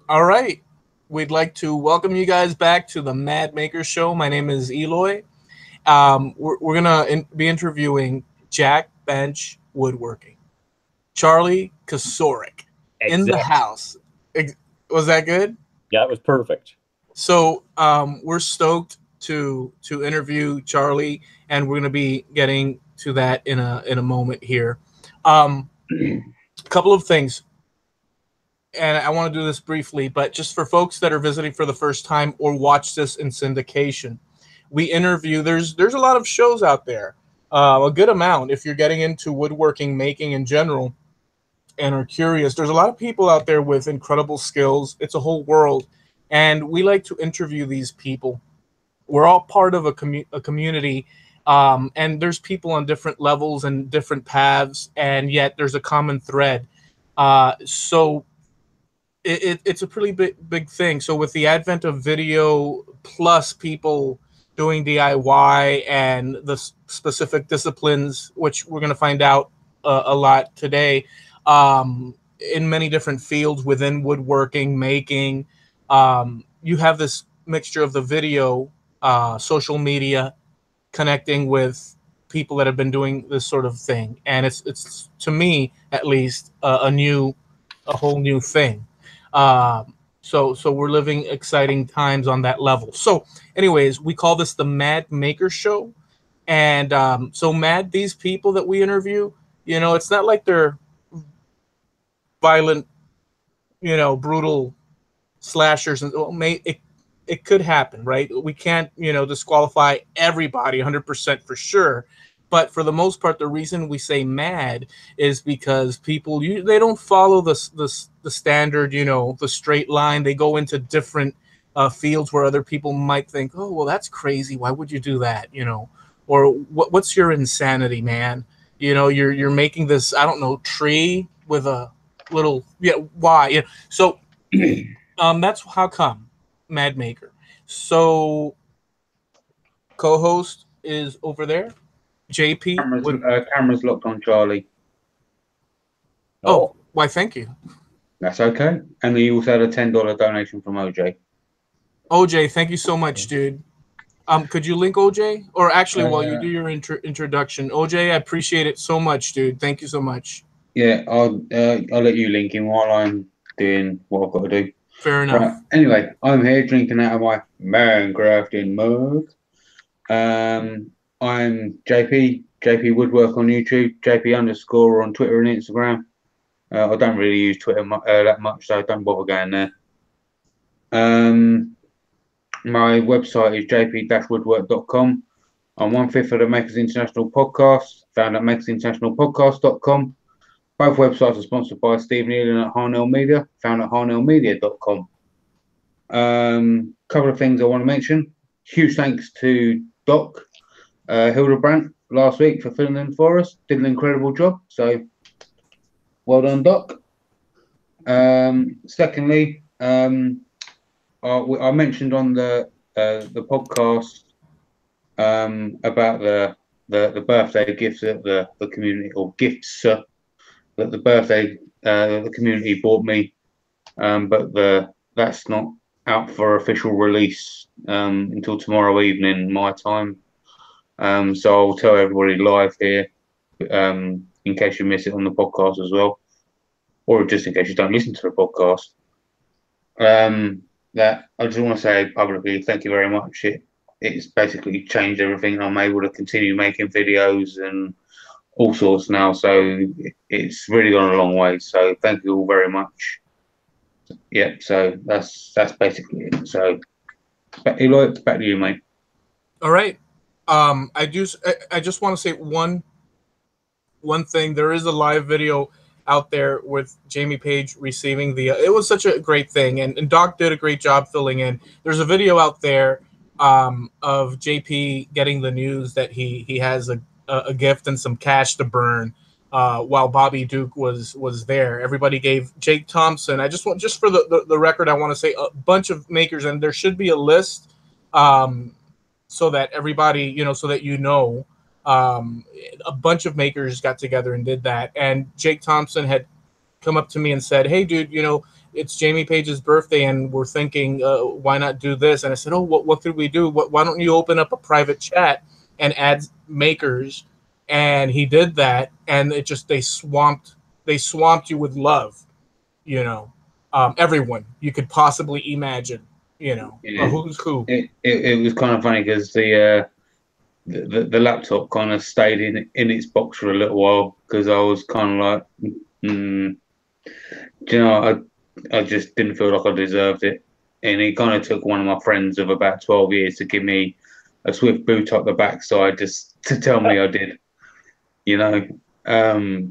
All right. We'd like to welcome you guys back to the Mad Maker Show. My name is Eloy. We're going to be interviewing Jack Bench Woodworking. Charlie Kocourek in the Exactly. house. Was that good? Yeah, it was perfect. So we're stoked to interview Charlie, and we're going to be getting to that in a moment here. A couple of things, and I want to do this briefly, but just for folks that are visiting for the first time or watch this in syndication, we interview. There's a lot of shows out there, a good amount. If you're getting into woodworking, making in general, and are curious, there's a lot of people out there with incredible skills. It's a whole world, and we like to interview these people. We're all part of a community, and there's people on different levels and different paths, and yet there's a common thread. So it's a pretty big thing. So with the advent of video plus people doing DIY and the specific disciplines, which we're going to find out a lot today, in many different fields within woodworking, making, you have this mixture of the video, social media, connecting with people that have been doing this sort of thing, and it's to me at least a whole new thing. So we're living exciting times on that level. So, anyways, we call this the Mad Maker Show, and so Mad, these people that we interview, it's not like they're violent, brutal slashers, and it could happen, right? We can't, disqualify everybody 100% for sure. But for the most part, the reason we say mad is because people they don't follow the standard, the straight line. They go into different fields where other people might think, oh, well, that's crazy. Why would you do that? Or what's your insanity, man? You're making this, I don't know, tree with a little, why? So that's how come Mad Maker. So co-host is over there. JP. Camera's locked on Charlie. Oh, why? Thank you. That's okay. And you also had a $10 donation from OJ. OJ, thank you so much, dude. Could you link OJ? Or actually, while you do your introduction, OJ, I appreciate it so much, dude. Thank you so much. Yeah, I'll let you link him while I'm doing what I've got to do. Fair enough. Right. Anyway, I'm here drinking out of my Minecrafting mug. I'm JP Woodwork on YouTube, JP_ on Twitter and Instagram. I don't really use Twitter that much, so don't bother going there. My website is jp-woodwork.com. I'm 1/5 of the Makers International podcast, found at makersinternationalpodcast.com. Both websites are sponsored by Stephen Ealing at Harnealmedia, found at harnealmedia.com. Couple of things I want to mention. Huge thanks to Doc Hildebrandt last week for filling in for us. Did an incredible job. So well done, Doc. Secondly, I mentioned on the podcast about the birthday gifts that the community, or gifts that the community bought me, but that's not out for official release until tomorrow evening my time. So I'll tell everybody live here, in case you miss it on the podcast as well, or just in case you don't listen to the podcast. That I just want to say publicly, thank you very much. It's basically changed everything. I'm able to continue making videos and all sorts now, so it's really gone a long way. So thank you all very much. Yeah, so that's basically it. So Eloy, back to you, mate. All right. I just want to say one thing. There is a live video out there with Jamie Page receiving it was such a great thing, and Doc did a great job filling in. There's a video out there of JP getting the news that he has a gift and some cash to burn while Bobby Duke was there. Everybody gave Jake Thompson. I just for the record, I want to say a bunch of makers, and there should be a list so that everybody, so that a bunch of makers got together and did that. And Jake Thompson had come up to me and said, "Hey, dude, it's Jamie Page's birthday, and we're thinking, why not do this?" And I said, "Oh, what could we do? Why don't you open up a private chat and add makers?" And he did that, and it just they swamped you with love, everyone you could possibly imagine, a Yeah. who's who. It was kind of funny because the laptop kind of stayed in its box for a little while because I was kind of like, mm, do you know, I just didn't feel like I deserved it, and it kind of took one of my friends of about 12 years to give me a swift boot up the backside just to tell me I did, you know.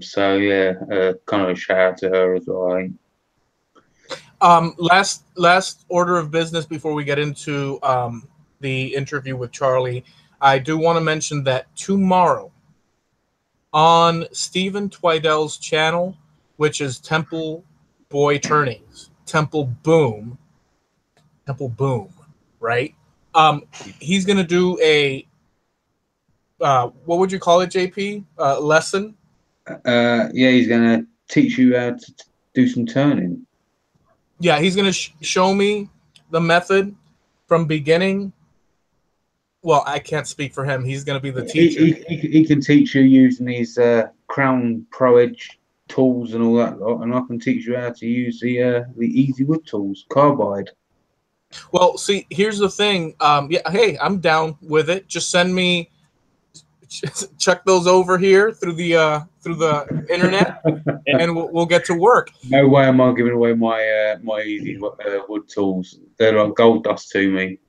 So yeah, kind of a shout out to her as well. I think. Last order of business before we get into the interview with Charlie. I do want to mention that tomorrow on Stephen Twidell's channel, which is Temple Boy Turnings, Temple Boom, right? He's gonna do a what would you call it, JP? Lesson. Yeah, he's gonna teach you how to do some turning. Yeah, he's gonna show me the method from beginning. Well, I can't speak for him. He's gonna be the teacher. He can teach you using these Crown Pro Edge tools and all that lot, and I can teach you how to use the Easy Wood tools, carbide. Well, see, here's the thing. Yeah, hey, I'm down with it. Just send me, check those over here through the internet, and we'll get to work. No way am I giving away my Easy Wood tools. They're like gold dust to me.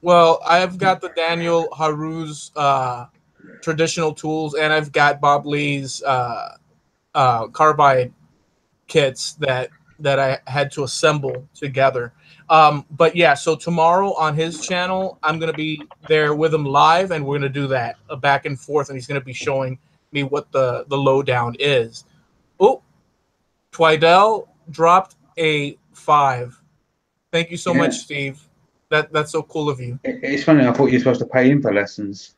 Well, I've got the Daniel Haru's traditional tools, and I've got Bob Lee's carbide kits that I had to assemble together. But yeah, so tomorrow on his channel, I'm gonna be there with him live, and we're gonna do that a back and forth, and he's gonna be showing me what the lowdown is. Oh, Twidell dropped a 5. Thank you so much, Yeah, Steve. That's so cool of you. it's funny. I thought you were supposed to pay him for lessons.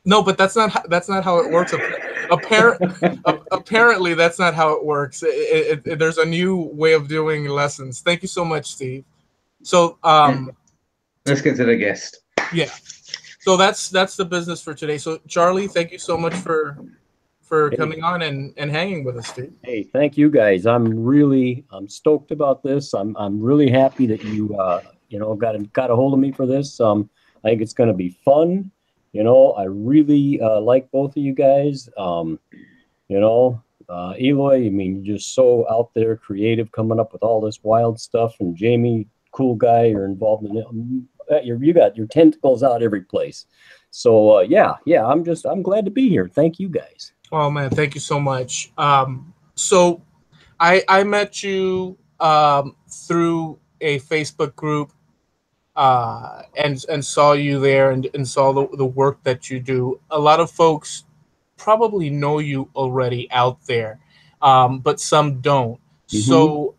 No, but that's not how it works. Apparently, that's not how it works. There's a new way of doing lessons. Thank you so much, Steve. So, Let's get to the guest. yeah. So that's the business for today. So, Charlie, thank you so much for Hey, coming on and hanging with us, dude. hey, thank you guys. I'm stoked about this. I'm really happy that you got a hold of me for this. I think it's going to be fun. I really like both of you guys. Eloy, I mean, you're just so out there, creative, coming up with all this wild stuff. And Jamie, cool guy, you're involved in it. You got your tentacles out every place. So yeah, I'm glad to be here. Thank you guys. Oh man, thank you so much. So I met you through a Facebook group and saw you there and saw the work that you do. A lot of folks probably know you already out there, but some don't. Mm-hmm. So,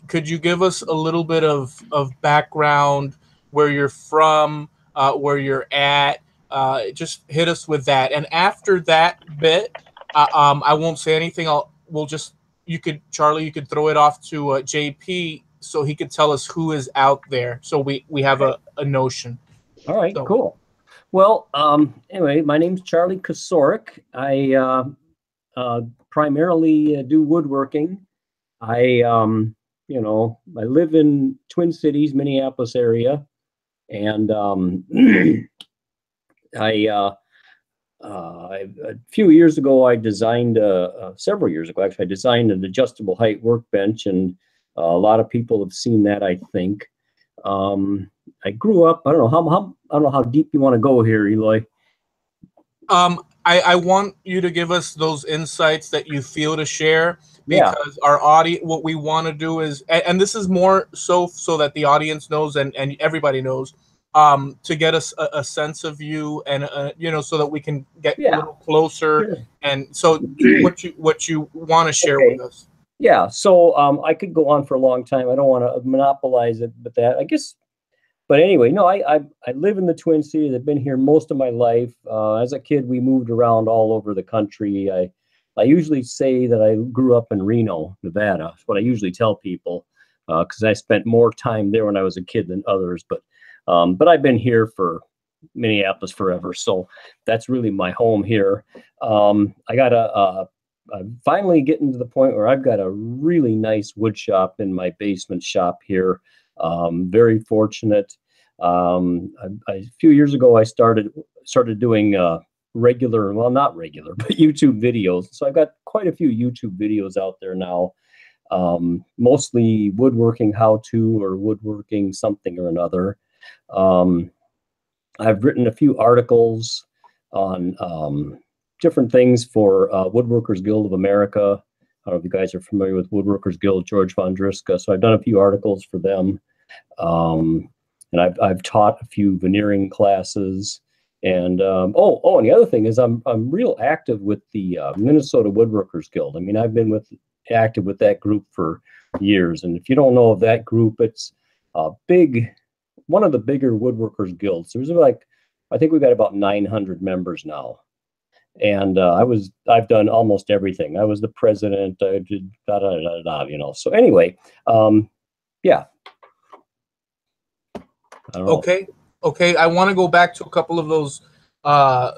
could you give us a little bit of background, where you're from, where you're at? Just hit us with that. And after that bit, I won't say anything. We'll just Charlie, you could throw it off to JP so he could tell us who is out there. So we have a notion. All right, So cool. Well, anyway, my name's Charlie Kocourek. I primarily do woodworking. I live in Twin Cities, Minneapolis area, and I a few years ago, I designed several years ago, actually, I designed an adjustable height workbench, and a lot of people have seen that, I think. I grew up. I don't know I don't know how deep you want to go here, Eloy. I want you to give us those insights that you feel to share, Yeah, because our audience, what we want to do is, and this is more so that the audience knows and everybody knows, to get us a sense of you, and so that we can get a yeah, little closer. sure. And so do what you want to share with Okay. us. Yeah. So I could go on for a long time. I don't want to monopolize it, but that I guess. But anyway, no, I live in the Twin Cities. I've been here most of my life. As a kid, we moved around all over the country. I I usually say that I grew up in Reno, Nevada. That's what I usually tell people, because I spent more time there when I was a kid than others. But I've been here for Minneapolis forever, so that's really my home here. I got I'm finally getting to the point where I've got a really nice wood shop in my basement shop here. Very fortunate. A few years ago, I started doing regular, well, not regular, but YouTube videos. So I've got quite a few YouTube videos out there now, mostly woodworking how-to or woodworking something or another. I've written a few articles on different things for Woodworkers Guild of America. I don't know if you guys are familiar with Woodworkers Guild, George von Driska. So I've done a few articles for them. And I've taught a few veneering classes. And and the other thing is I'm real active with the Minnesota Woodworkers Guild. I mean, I've been active with that group for years. And if you don't know of that group, it's one of the bigger woodworkers guilds. There's I think we've got about 900 members now. And I've done almost everything. I was the president. I did So anyway, yeah. I don't know. Okay. I want to go back to a couple of those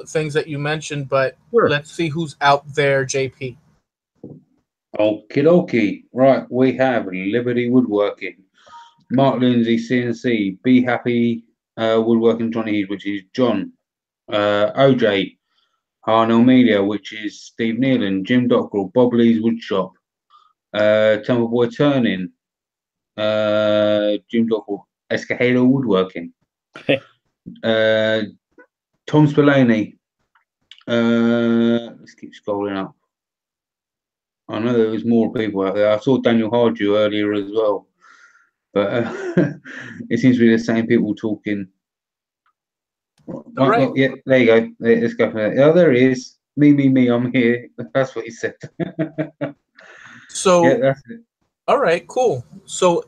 things that you mentioned, but Sure. Let's see who's out there, JP. Okie dokie. Right, we have Liberty Woodworking, Mark Lindsay, CNC, Be Happy Woodworking, Johnny Heath, which is John, OJ, Harnealmedia, which is Steve Nealon, Jim Dockrell, Bob Lee's Woodshop, Temple Boy Turning, Jim Dockrell, Escahalo Woodworking, Tom Spillane. Let's keep scrolling up. I know there was more people out there. I saw Daniel Hardew earlier as well, but it seems to be the same people talking. Right. Yeah, there you go. Let's go for that. Oh, there he is. Me, I'm here. That's what he said. So, yeah, that's it. All right, cool. So,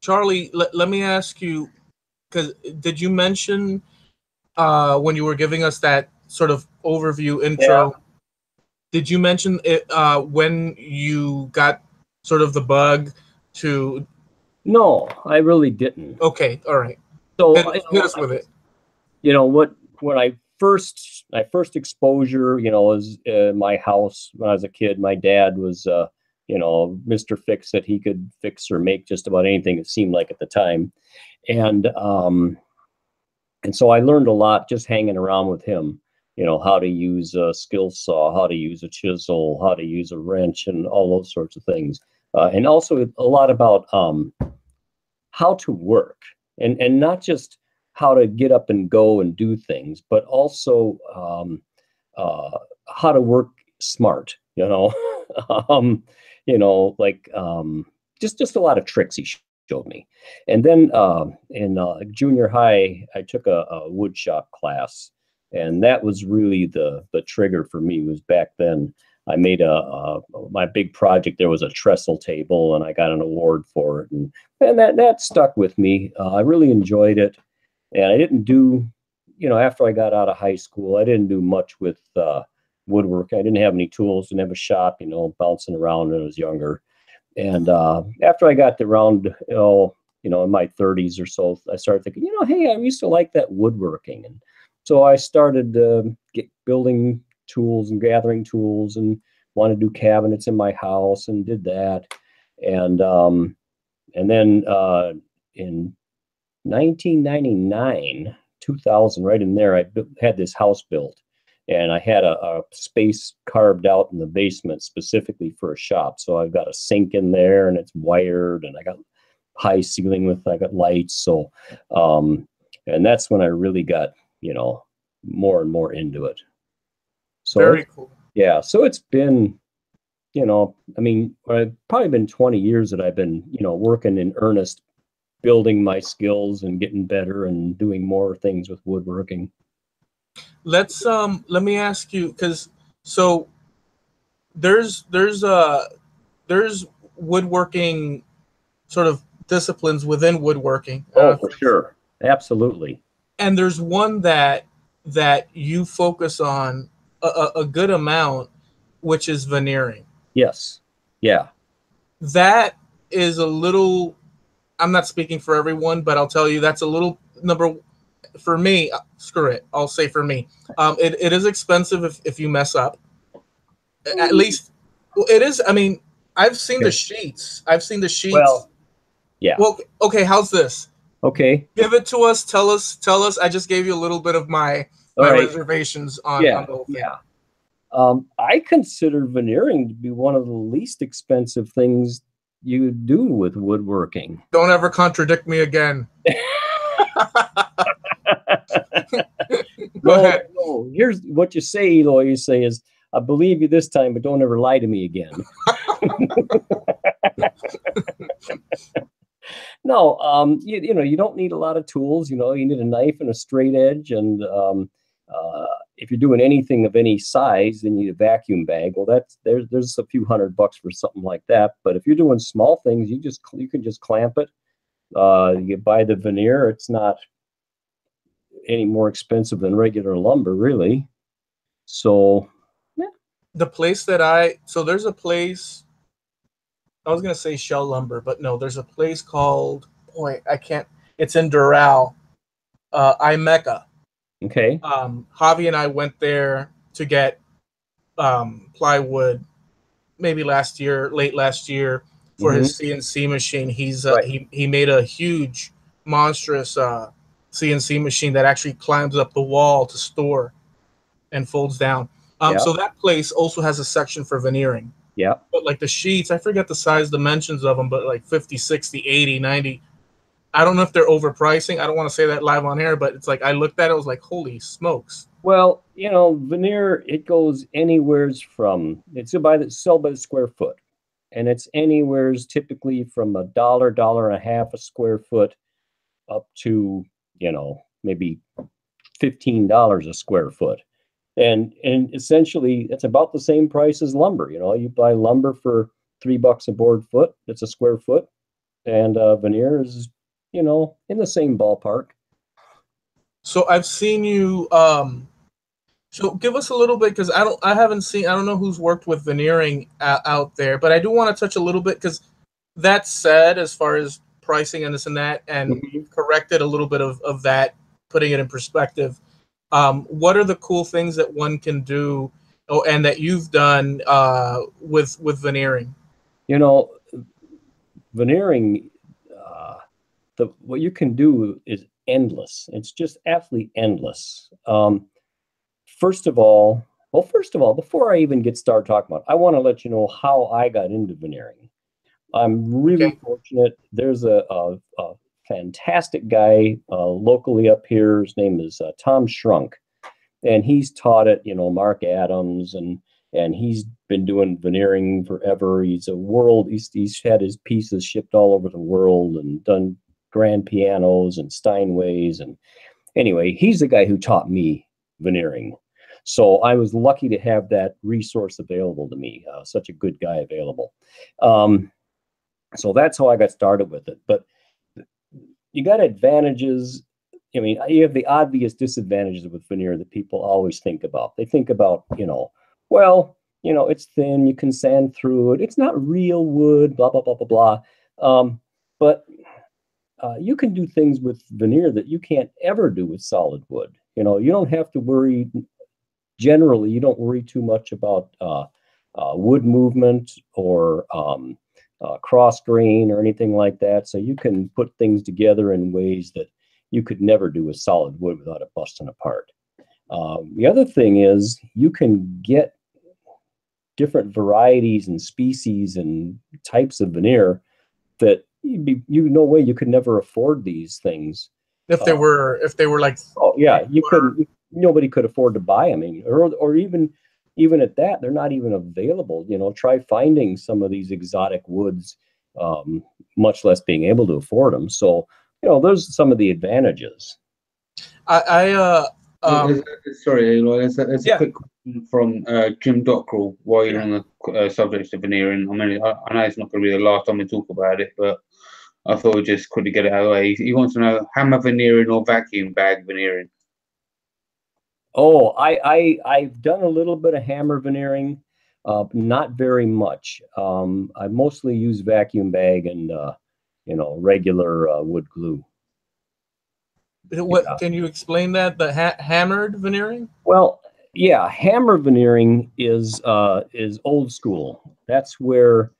Charlie, let me ask you, because did you mention when you were giving us that sort of overview intro, did you mention it when you got sort of the bug to? No, I really didn't. Okay, all right. So hit us with it. You know when my first exposure, was my house when I was a kid. My dad was, Mr. Fix It. He could fix or make just about anything, it seemed like at the time, and so I learned a lot just hanging around with him. How to use a skill saw, how to use a chisel, how to use a wrench, and all those sorts of things, and also a lot about how to work, and not just how to get up and go and do things, but also how to work smart, just a lot of tricks he showed me. And then in junior high, I took a wood shop class, and that was really the trigger for me. Was back then I made my big project. There was a trestle table, and I got an award for it, and that stuck with me. I really enjoyed it. And I didn't do, after I got out of high school, I didn't do much with woodwork. I didn't have any tools, didn't have a shop, bouncing around when I was younger. And after I got around, in my 30s or so, I started thinking, hey, I used to like that woodworking. And so I started building tools and gathering tools and wanted to do cabinets in my house and did that. And then in 1999, 2000, right in there, I had this house built, and I had a space carved out in the basement specifically for a shop. So I've got a sink in there, and it's wired, and I got high ceiling I got lights. So, and that's when I really got, more and more into it. So very cool. Yeah. So it's been, it's probably been 20 years that I've been, working in earnest, building my skills and getting better and doing more things with woodworking. Let me ask you, because there's woodworking sort of disciplines within woodworking. Oh, for sure. Absolutely. And there's one that you focus on a good amount, which is veneering. Yes. Yeah. That is a little, I'm not speaking for everyone, but I'll tell you that's a little number for me. Screw it. I'll say for me. It is expensive if you mess up. At least it is. I mean, I've seen the sheets. I've seen the sheets. Well, yeah. Well, okay. How's this? Okay. Give it to us. Tell us. Tell us. I just gave you a little bit of my reservations on the whole thing. Yeah. I consider veneering to be one of the least expensive things you do with woodworking. Don't ever contradict me again. Go ahead. No. Here's what you say, Eloy. You say is, I believe you this time, but don't ever lie to me again. No, you know, you don't need a lot of tools. You know, you need a knife and a straight edge, and if you're doing anything of any size, then you need a vacuum bag. Well, there's a few $100 for something like that. But if you're doing small things, you can just clamp it. You buy the veneer. It's not any more expensive than regular lumber, really. So, yeah. The place that there's a place. I was gonna say Shell Lumber, but no, there's a place called it's in Doral, IMECA. Okay. Javi and I went there to get plywood, maybe late last year, for his CNC machine. He's he made a huge, monstrous CNC machine that actually climbs up the wall to store and folds down. So that place also has a section for veneering. Yeah. But like the sheets, I forget the size dimensions of them, but like 50, 60, 80, 90. I don't know if they're overpricing. I don't want to say that live on air, but it's like I looked at it, I was like, holy smokes. Well, you know, veneer, it goes anywheres from, sell by the square foot. And it's anywheres typically from $1, $1.50 a square foot up to, you know, maybe $15 a square foot. And essentially, it's about the same price as lumber. You know, you buy lumber for $3 a board foot. It's a square foot, and veneer is, you know, in the same ballpark. So I've seen you. So give us a little bit, because I don't know who's worked with veneering out there, but I do want to touch a little bit, because that said, as far as pricing and this and that, and you've corrected a little bit of that, putting it in perspective. What are the cool things that one can do, and that you've done with veneering? You know, veneering, what you can do is endless. It's just absolutely endless. First of all, before I even get started talking about it, I want to let you know how I got into veneering. I'm really fortunate. There's a fantastic guy locally up here. His name is Tom Shrunk, and he's taught it. You know, Mark Adams, and he's been doing veneering forever. He's had his pieces shipped all over the world and done grand pianos and Steinways. And anyway, he's the guy who taught me veneering. So I was lucky to have that resource available to me. Such a good guy available. So that's how I got started with it. But you got advantages. I mean, you have the obvious disadvantages with veneer that people always think about. They think about, you know, well, you know, it's thin, you can sand through it. It's not real wood, blah, blah, blah, blah, blah. But you can do things with veneer that you can't ever do with solid wood. You know, you don't have to worry. Generally, you don't worry too much about wood movement or cross grain or anything like that. So you can put things together in ways that you could never do with solid wood without it busting apart. The other thing is you can get different varieties and species and types of veneer that no way you could never afford these things. If they were like, oh yeah, you couldn't. Nobody could afford to buy them. I mean, or even at that, they're not even available. You know, try finding some of these exotic woods, much less being able to afford them. So, you know, those are some of the advantages. Sorry, Eloy, there's a quick question from Jim Dockrell while you're on the subject of veneering. I mean, I know it's not going to be the last time we talk about it, but I thought we'd just quickly get it out of the way. He wants to know hammer veneering or vacuum bag veneering. Oh, I've done a little bit of hammer veneering. Not very much. I mostly use vacuum bag and regular wood glue. What Yeah. can you explain that? The hammered veneering? Well, yeah, hammer veneering is old school. That's where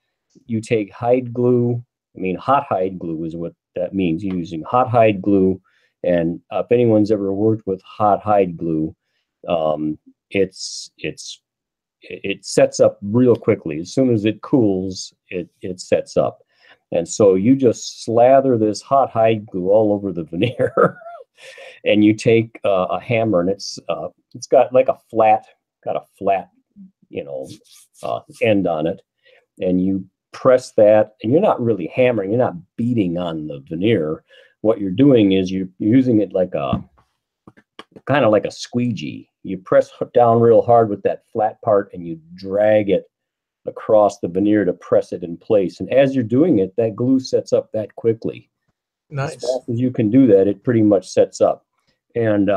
you take hide glue. I mean, hot hide glue is what that means. You're using hot hide glue, and if anyone's ever worked with hot hide glue, um, it sets up real quickly. As soon as it cools, it sets up, and so you just slather this hot hide glue all over the veneer. And you take a hammer, and it's got like a flat, end on it, and you press that, and you're not really hammering, you're not beating on the veneer. What you're doing is you're using it like a kind of like a squeegee. You press down real hard with that flat part, and you drag it across the veneer to press it in place. And as you're doing it, that glue sets up that quickly. Nice. As fast as you can do that, it pretty much sets up. And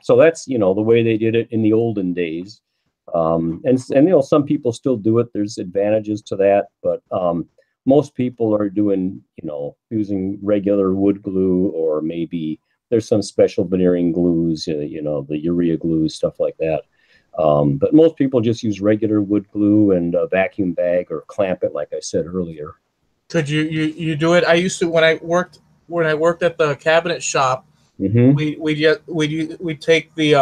so that's, the way they did it in the olden days. And some people still do it. There's advantages to that, but most people are doing, using regular wood glue, or maybe there's some special veneering glues, the urea glues, stuff like that. But most people just use regular wood glue and a vacuum bag or clamp it, like I said earlier. Could you do it? I used to when I worked at the cabinet shop. Mm-hmm. We take the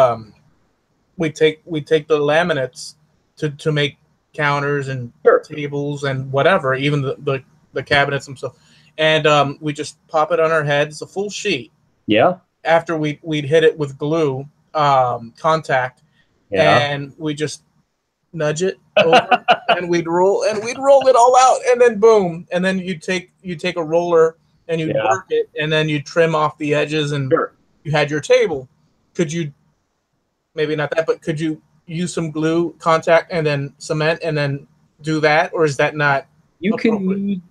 the laminates to make counters and Sure. tables and whatever, even the cabinets themselves, and we just pop it on our heads, a full sheet. Yeah. After we'd hit it with glue, contact, Yeah. and we just nudge it over, and we'd roll it all out, and then boom, and then you take a roller and you Yeah. work it, and then you trim off the edges, and Sure. you had your table. Could you, maybe not that, but could you use some glue, contact, and then cement, and then do that, or is that not You appropriate? can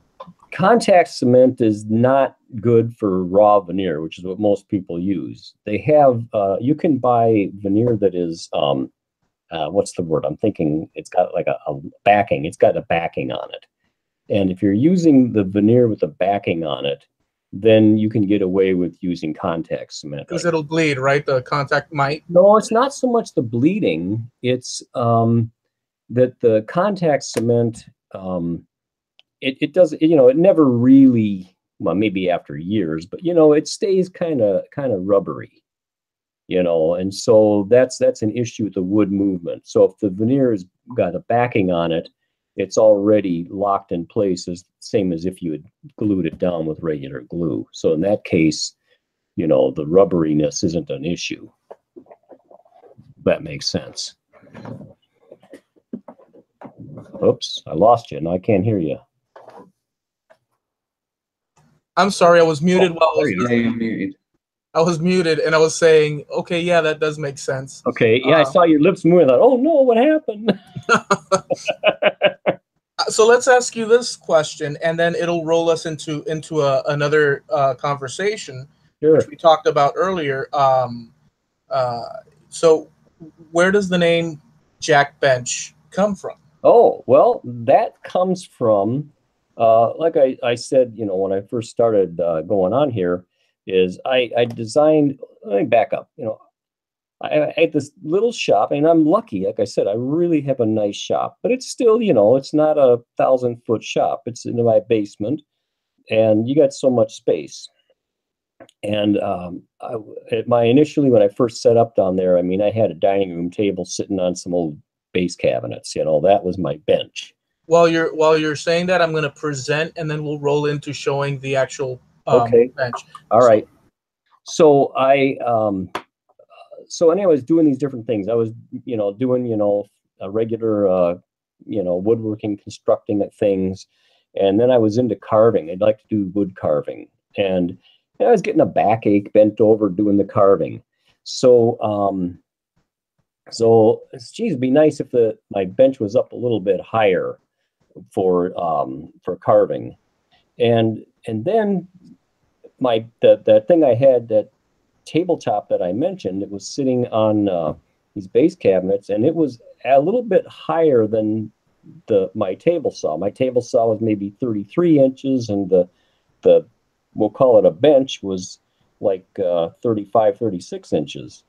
contact cement is not good for raw veneer, which is what most people use. They have you can buy veneer that is what's the word I'm thinking? It's got like a backing. It's got a backing on it. And if you're using the veneer with a backing on it, then you can get away with using contact cement. Because it'll bleed, right? The contact might. No, it's not so much the bleeding. It's that the contact cement, it does, it never really, well, maybe after years, but it stays kind of rubbery, and so that's an issue with the wood movement. So if the veneer has got a backing on it, it's already locked in place, as same as if you had glued it down with regular glue. So in that case, the rubberiness isn't an issue. That makes sense. Oops, I lost you. Now I can't hear you. I'm sorry, I was muted You're muted. I was muted, and I was saying, okay, yeah, that does make sense. Okay, yeah, I saw your lips move. I thought, oh no, what happened? So let's ask you this question, and then it'll roll us into another conversation, Sure. which we talked about earlier. So where does the name Jack Bench come from? Oh, well, that comes from, like I said, when I first started going on here, is I designed, let me back up, I had this little shop, and I'm lucky, like I said, I really have a nice shop, but it's still, it's not a 1,000-foot shop. It's in my basement, and you got so much space. And initially, when I first set up down there, I had a dining room table sitting on some old base cabinets. That was my bench. While you're saying that, I'm going to present, and then we'll roll into showing the actual bench. All right. So anyway, I was doing these different things. I was, doing, a regular, woodworking, constructing things. And then I was into carving. I'd like to do wood carving. And I was getting a backache, bent over doing the carving. So, geez, it'd be nice if my bench was up a little bit higher for carving. And then the thing I had, that tabletop that I mentioned, it was sitting on these base cabinets, and it was a little bit higher than my table saw. My table saw was maybe 33 inches, and the we'll call it a bench was like 35, 36 inches.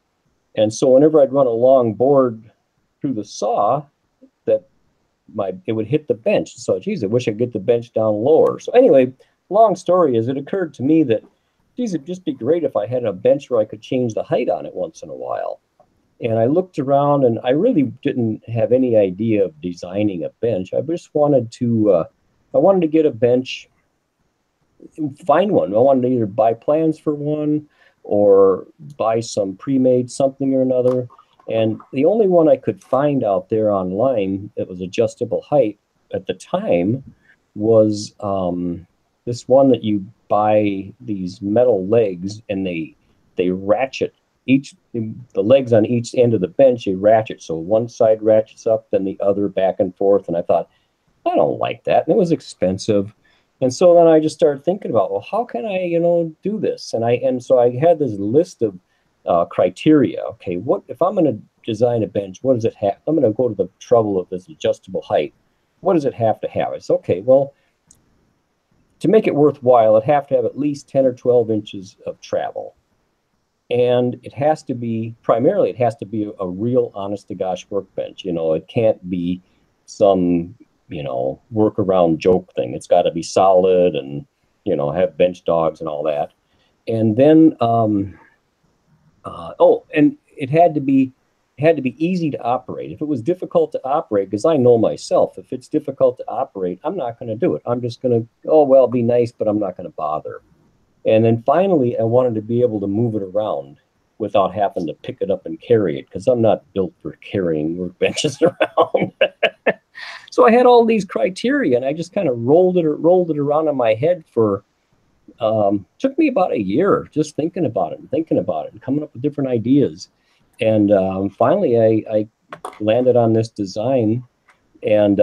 And so whenever I'd run a long board through the saw, that it would hit the bench. So, geez, I wish I could get the bench down lower. So anyway, long story is, it occurred to me that, geez, it'd just be great if I had a bench where I could change the height on it once in a while. And I looked around, and I really didn't have any idea of designing a bench. I just wanted to, get a bench, find one. I wanted to either buy plans for one or buy some pre-made something or another. And the only one I could find out there online that was adjustable height at the time was this one that you buy these metal legs, and they ratchet the legs on each end of the bench. They ratchet, so one side ratchets up, then the other back and forth. And I thought, I don't like that, and it was expensive. And so then I just started thinking about, well, how can I, do this? And so I had this list of criteria. Okay, what if I'm going to design a bench? What does it have? I'm going to go to the trouble of this adjustable height. What does it have to have? It's okay. Well, to make it worthwhile, it have to have at least 10 or 12 inches of travel, and it has to be a real, honest to gosh workbench. It can't be some workaround joke thing. It's got to be solid and have bench dogs and all that. And then and it had to be easy to operate. If it was difficult to operate, because I know myself, if it's difficult to operate, I'm not going to do it. I'm just going to, be nice, but I'm not going to bother. And then finally, I wanted to be able to move it around without having to pick it up and carry it, because I'm not built for carrying workbenches around. So I had all these criteria, and I just kind of rolled it around in my head for, took me about a year just thinking about it and coming up with different ideas. And finally, I landed on this design, and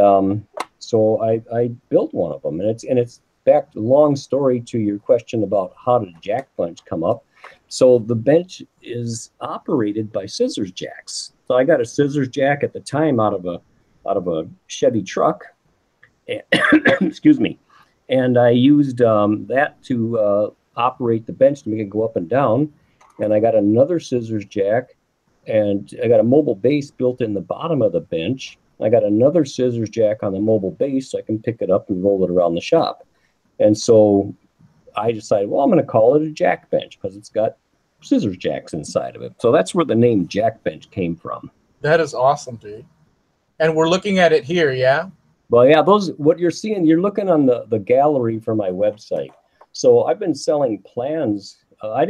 so I built one of them. And it's back, long story to your question about how did a jack bench come up. So the bench is operated by scissors jacks. So I got a scissors jack at the time out of a Chevy truck, excuse me, and I used that to operate the bench to make it go up and down. And I got another scissors jack, and I got a mobile base built in the bottom of the bench. I got another scissors jack on the mobile base, so I can pick it up and roll it around the shop. And so I decided, well, I'm going to call it a jack bench because it's got scissors jacks inside of it. So that's where the name jack bench came from. That is awesome, dude. And we're looking at it here, yeah? Well, yeah, what you're seeing, you're looking on the gallery for my website. So I've been selling plans. I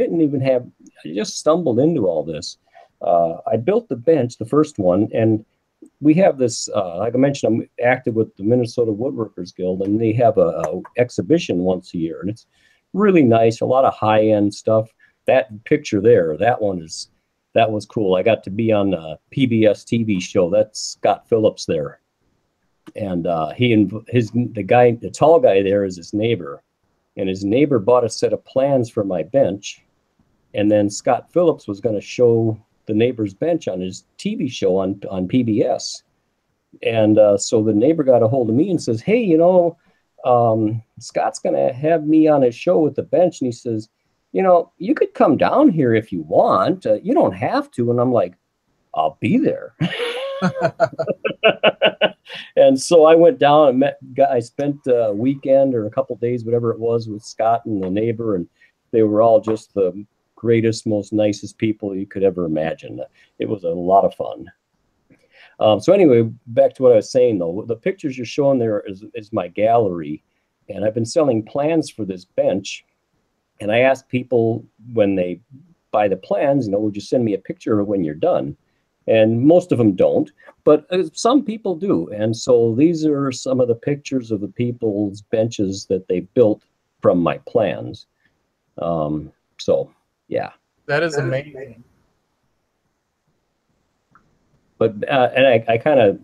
just stumbled into all this. I built the bench, the first one, and we have this, like I mentioned, I'm active with the Minnesota Woodworkers Guild, and they have a exhibition once a year, and it's really nice, a lot of high-end stuff. That picture there, that was cool. I got to be on a PBS TV show. That's Scott Phillips there. And the tall guy there is his neighbor, and his neighbor bought a set of plans for my bench. And then Scott Phillips was going to show the neighbor's bench on his TV show on PBS. And so the neighbor got a hold of me and says, hey, Scott's going to have me on his show with the bench. And he says, you could come down here if you want. You don't have to. And I'm like, I'll be there. And so I went down and I spent a weekend or a couple of days, whatever it was, with Scott and the neighbor. And they were all just the greatest, most nicest people you could ever imagine. It was a lot of fun. So anyway, back to what I was saying, though. The pictures you're showing there is my gallery. And I've been selling plans for this bench. And I ask people when they buy the plans, would you send me a picture of when you're done? And most of them don't, but some people do. And so these are some of the pictures of the people's benches that they built from my plans. So, yeah. That is amazing. But, and I kind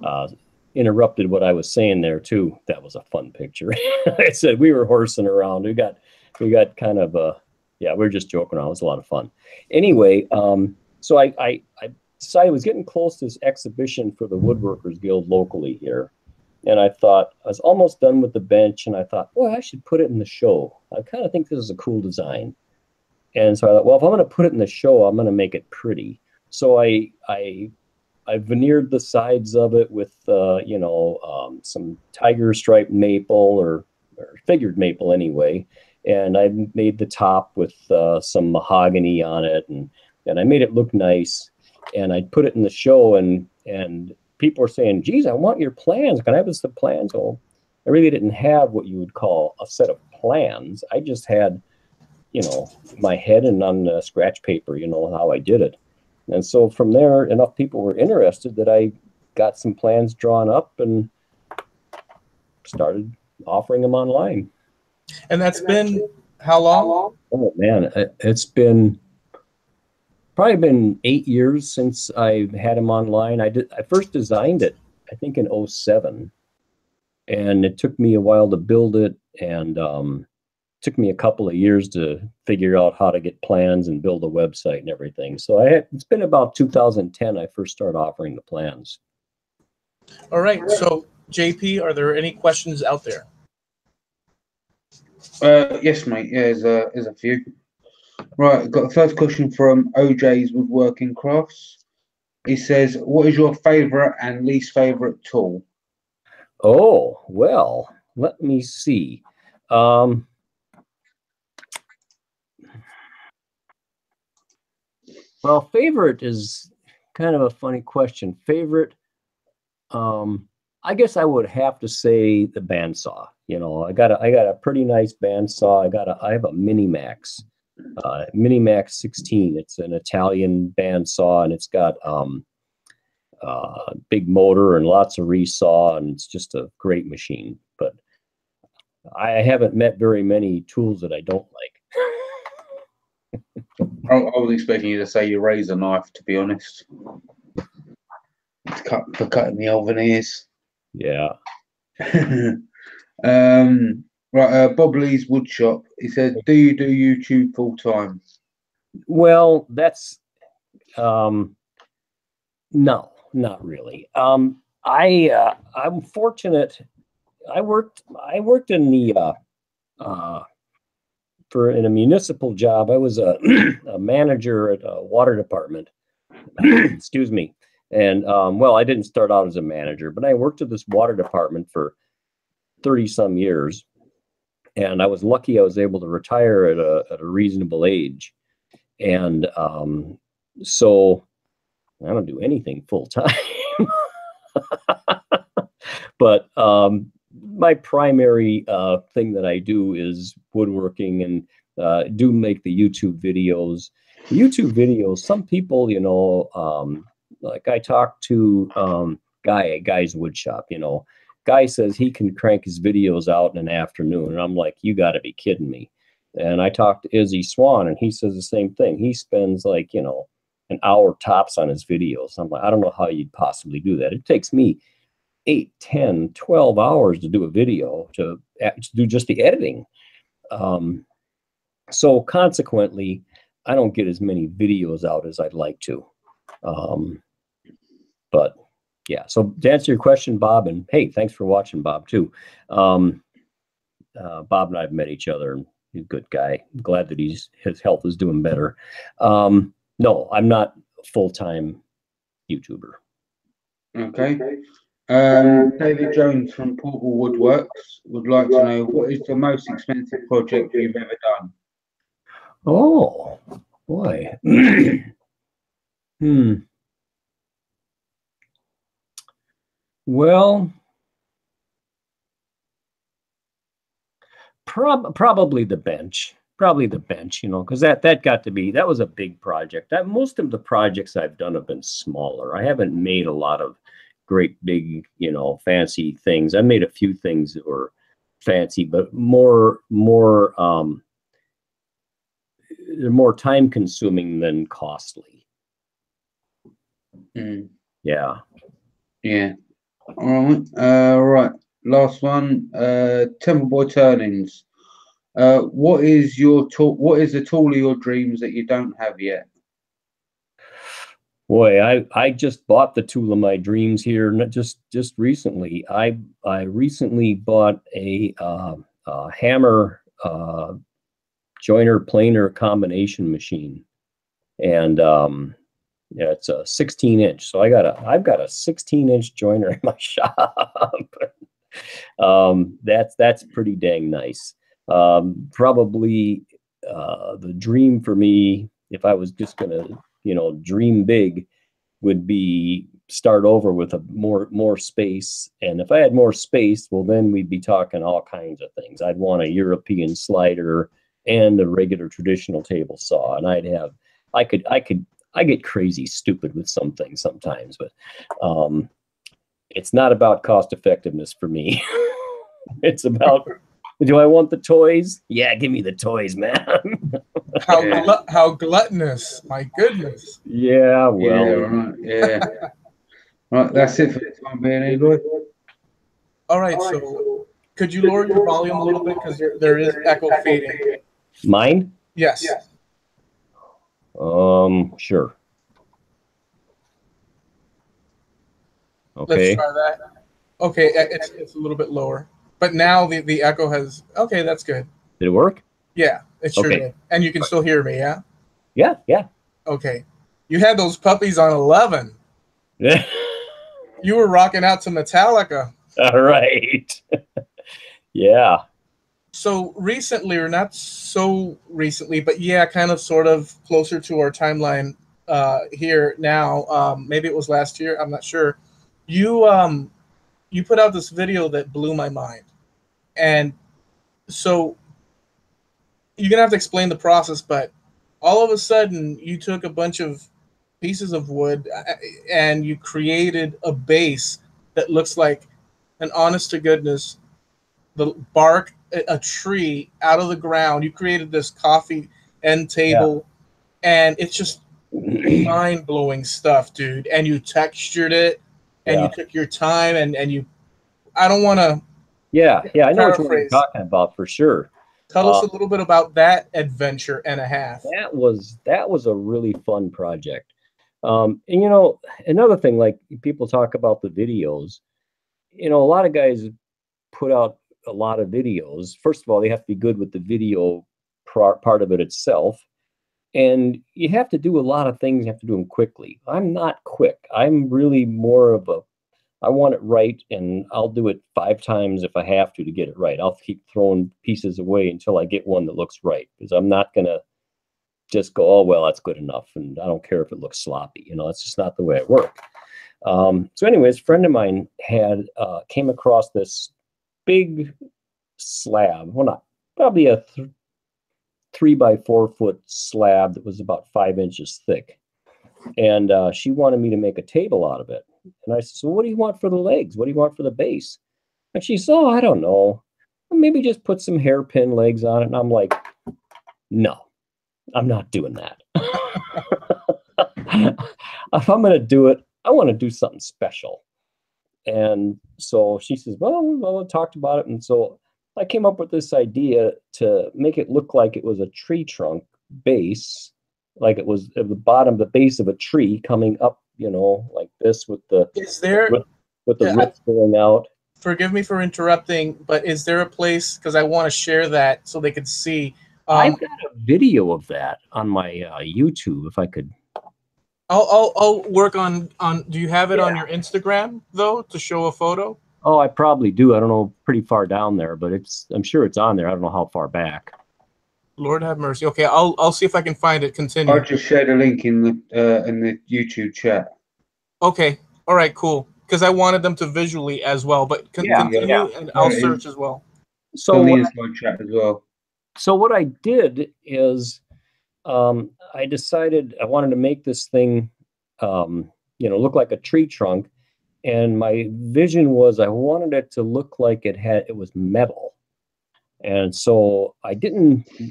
of interrupted what I was saying there too. That was a fun picture. I said, we were horsing around. We got kind of, we were just joking around. It was a lot of fun. Anyway, so I decided I was getting close to this exhibition for the Woodworkers Guild locally here. And I thought, I was almost done with the bench, and I thought, boy, I should put it in the show. I kind of think this is a cool design. And so I thought, well, if I'm going to put it in the show, I'm going to make it pretty. So I veneered the sides of it with, some tiger stripe maple or figured maple anyway. And I made the top with some mahogany on it, and I made it look nice. And I put it in the show, and people were saying, geez, I want your plans. Can I have this the plans? Well, I really didn't have what you would call a set of plans. I just had, my head and on scratch paper, how I did it. And so from there, enough people were interested that I got some plans drawn up and started offering them online. And that's been how long? Oh, man, it's probably been 8 years since I've had them online. I first designed it, I think, in 2007. And it took me a while to build it, and took me a couple of years to figure out how to get plans and build a website and everything. So it's been about 2010 I first started offering the plans. All right. So, JP, are there any questions out there? Yes, mate. Yeah, there's a few. Right, got the first question from OJ's Woodworking Crafts. He says, what is your favorite and least favorite tool? Oh, well, let me see. Well, favorite is kind of a funny question. Favorite, I guess I would have to say the bandsaw. I got a pretty nice bandsaw. I have a Minimax, Minimax 16. It's an Italian bandsaw, and it's got big motor and lots of resaw, and it's just a great machine. But I haven't met very many tools that I don't like. I was expecting you to say your razor knife, to be honest. For cutting the old veneers. Yeah. Right, Bob Lee's Woodshop. He said, do you do YouTube full time? Well, that's no, not really. I'm fortunate. I worked in the in a municipal job. I was a manager at a water department. Excuse me. And well, I didn't start out as a manager, but I worked at this water department for 30 some years. And I was lucky I was able to retire at a reasonable age. And so I don't do anything full time. But my primary thing that I do is woodworking, and do make the YouTube videos. The YouTube videos, some people, like I talked to Guy's Woodshop, Guy says he can crank his videos out in an afternoon. And I'm like, you got to be kidding me. And I talked to Izzy Swan, and he says the same thing. He spends like, an hour tops on his videos. I'm like, I don't know how you'd possibly do that. It takes me 8, 10, 12 hours to do a video, to do just the editing. So consequently, I don't get as many videos out as I'd like to. But yeah, so to answer your question, Bob, and hey, thanks for watching, Bob, too. Bob and I have met each other, and he's a good guy. I'm glad that his health is doing better. No, I'm not a full-time YouTuber. Okay. David Jones from Portable Woodworks would like to know, what is the most expensive project you've ever done? Oh, boy. Well, probably the bench. Probably the bench, because that was a big project. Most of the projects I've done have been smaller. I haven't made a lot of great big, fancy things. I made a few things that were fancy, but more they're more time consuming than costly. Yeah. All right. Last one. Temple Boy Turnings. What is your tool? What is the tool of your dreams that you don't have yet? Boy, I just bought the tool of my dreams here, not just recently. I recently bought a hammer joiner planer combination machine, and yeah, it's a 16-inch. So I've got a 16-inch joiner in my shop. That's pretty dang nice. Probably the dream for me, if I was just gonna, dream big, would be start over with a more space. And if I had more space, well, then we'd be talking all kinds of things. I'd want a European slider and a regular traditional table saw, and I get crazy stupid with some things sometimes, but it's not about cost effectiveness for me. It's about, do I want the toys? Yeah, give me the toys, man. How gluttonous! My goodness. Yeah, well, Yeah, right. Yeah. Right, that's it for the time being, Eloy. All right, so could you lower your volume a little bit because there is echo fading? mine? Yes. Sure. Let's Okay. try that. Okay, it's a little bit lower, but now the echo has. Okay, that's good. Did it work? Yeah, it sure Okay. did. And you can still hear me, yeah? Yeah. Okay. You had those puppies on 11. Yeah. You were rocking out to Metallica. All right. Yeah. So recently, or not so recently, but yeah, kind of sort of closer to our timeline here now. Maybe it was last year. I'm not sure. You put out this video that blew my mind. And so you're gonna have to explain the process, but all of a sudden you took a bunch of pieces of wood and you created a base that looks like an honest to goodness the bark a tree out of the ground. You created this coffee end table, and it's just mind blowing stuff, dude. And you textured it, and you took your time, and you. I don't want to. Yeah, I know what you're Paraphrase. talking about for sure. Tell us a little bit about that adventure and a half. That was a really fun project. And another thing, like people talk about the videos, a lot of guys put out a lot of videos. First of all, they have to be good with the video part of it itself. And you have to do a lot of things. You have to do them quickly. I'm not quick. I'm really more of I want it right, and I'll do it 5 times if I have to get it right. I'll keep throwing pieces away until I get one that looks right, because I'm not going to just go, oh, well, that's good enough, and I don't care if it looks sloppy. That's just not the way I work. So anyways, a friend of mine had came across this big slab, well, not probably a 3 by 4 foot slab that was about 5 inches thick. And she wanted me to make a table out of it. And I said, so what do you want for the legs? What do you want for the base? And she said, oh, I don't know. Maybe just put some hairpin legs on it. And I'm like, no, I'm not doing that. If I'm going to do it, I want to do something special. And so she says, well, I talked about it. And so I came up with this idea to make it look like it was a tree trunk base, like it was at the bottom, the base of a tree coming up, like this with the with the roots going out. Forgive me for interrupting, but is there a place, because I want to share that so they could see. I've got a video of that on my YouTube, if I could. I'll work on. Do you have it on your Instagram though to show a photo? Oh, I probably do. I don't know, pretty far down there, but I'm sure it's on there. I don't know how far back. Lord have mercy. Okay, I'll see if I can find it. Continue. I just shared a link in the YouTube chat. Okay. All right. Cool. Because I wanted them to visually as well, but continue, and I'll search as well. So the inside chat as well. So what I did is, I decided I wanted to make this thing, look like a tree trunk, and my vision was I wanted it to look like it was metal. And so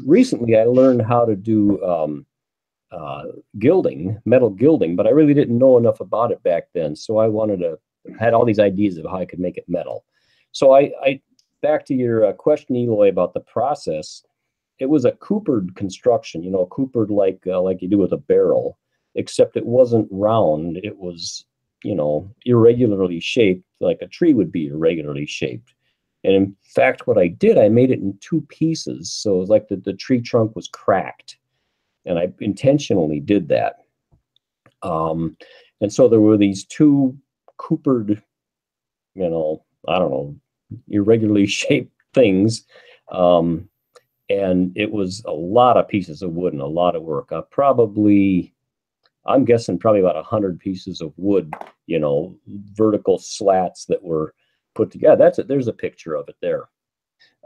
recently I learned how to do gilding, metal gilding, but I really didn't know enough about it back then. So I had all these ideas of how I could make it metal. So I back to your question, Eloy, about the process. It was a coopered construction, coopered like you do with a barrel. except it wasn't round. It was, you know, irregularly shaped, like a tree would be irregularly shaped. And in fact, what I did, I made it in two pieces. So it was like the tree trunk was cracked. And I intentionally did that. And so there were these two coopered, you know, I don't know, irregularly shaped things. And it was a lot of pieces of wood and a lot of work. I'm guessing probably about 100 pieces of wood, you know, vertical slats that were put together. That's it. There's a picture of it there.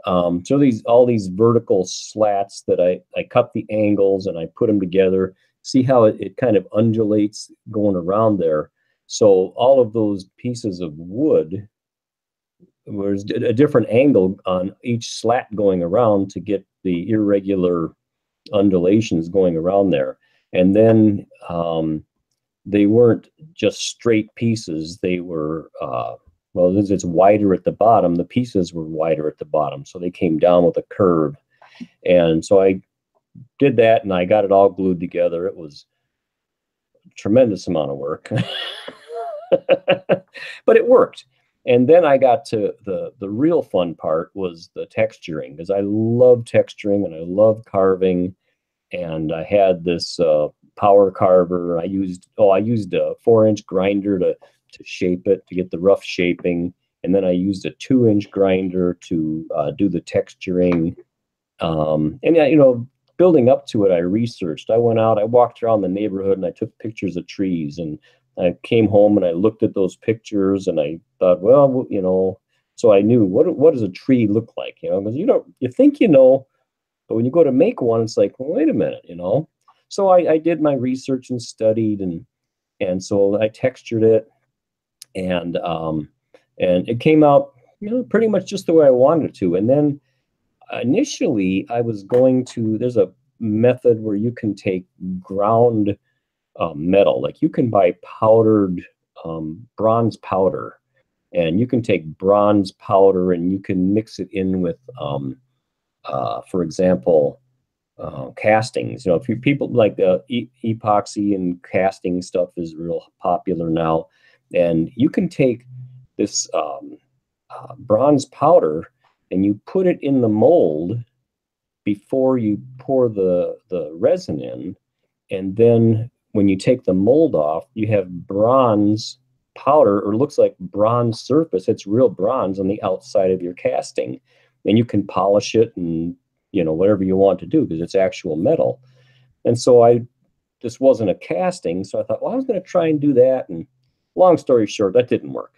So all these vertical slats that I cut the angles and I put them together. See how it kind of undulates going around there. So all of those pieces of wood, there's a different angle on each slat going around to get the irregular undulations going around there. And then they weren't just straight pieces. They were, well, it's wider at the bottom. The pieces were wider at the bottom. So they came down with a curve. And so I did that and I got it all glued together. It was a tremendous amount of work, but it worked. And then I got to the real fun part was the texturing, because I love texturing and I love carving. And I had this power carver. I used a 4-inch grinder to shape it, to get the rough shaping. And then I used a 2-inch grinder to do the texturing. And you know, building up to it, I researched. I went out, I walked around the neighborhood and I took pictures of trees, and I came home and I looked at those pictures and I thought, well, you know, so I knew what does a tree look like, you know, because you think you know, but when you go to make one, it's like, well, wait a minute, you know. So I did my research and studied, and so I textured it, and it came out, you know, pretty much just the way I wanted it to. And then initially I was going to, there's a method where you can take ground metal, like you can buy powdered bronze powder, and you can take bronze powder and you can mix it in with for example, castings. You know, if people like epoxy and casting stuff is real popular now, and you can take this bronze powder and you put it in the mold before you pour the resin in, and then when you take the mold off, you have bronze powder, or looks like bronze surface. It's real bronze on the outside of your casting, and you can polish it and, you know, whatever you want to do, because it's actual metal. And so this wasn't a casting, so I thought, well, I was going to try and do that. And long story short, that didn't work.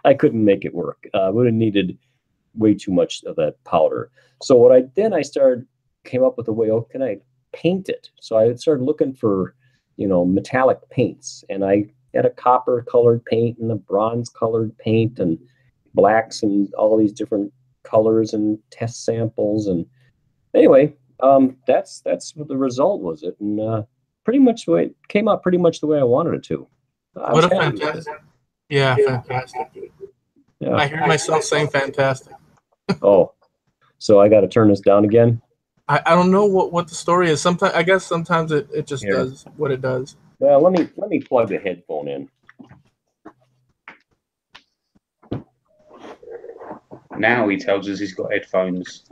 I couldn't make it work. I would have needed way too much of that powder. So what I came up with a way, oh, can I paint it? So I started looking for, you know, metallic paints, and I had a copper colored paint and a bronze colored paint and blacks and all these different colors and test samples. And anyway, that's what the result was. It, and pretty much the way it came out, pretty much the way I wanted it to. What a fantastic! Yeah, fantastic. Yeah. I hear myself saying fantastic. Oh, so I got to turn this down again. I don't know what the story is. Sometimes I guess sometimes it just does what it does. Well, let me plug the headphone in. Now he tells us he's got headphones.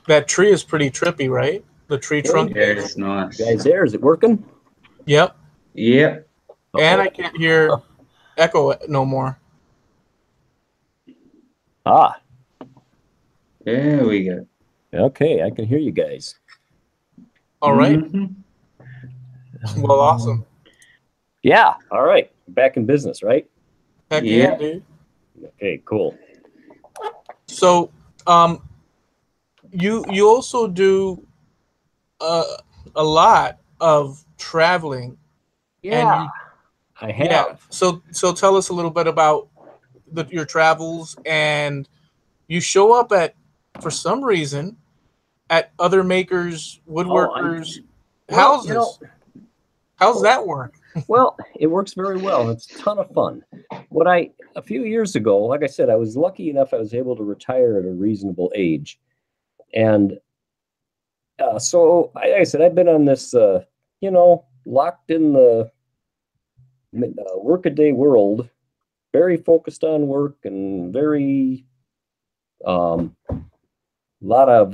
That tree is pretty trippy, right? The tree trunk. Yeah, it's nice. You guys there? Is it working? Yep. Yep. And I can't hear echo no more. Ah. There we go. Okay, I can hear you guys. All right. Mm-hmm. Well, awesome. Yeah. All right. Back in business, right? Heck yeah, dude. Okay, cool. So, you also do a lot of traveling. Yeah. And I have. Yeah. So tell us a little bit about your travels, and you show up for some reason at other makers, woodworkers' houses. Well, How's that work? Well, it works very well. It's a ton of fun. A few years ago, like I said, I was lucky enough I was able to retire at a reasonable age. And so, like I said, I've been on this, locked in the workaday world, very focused on work and very, lot of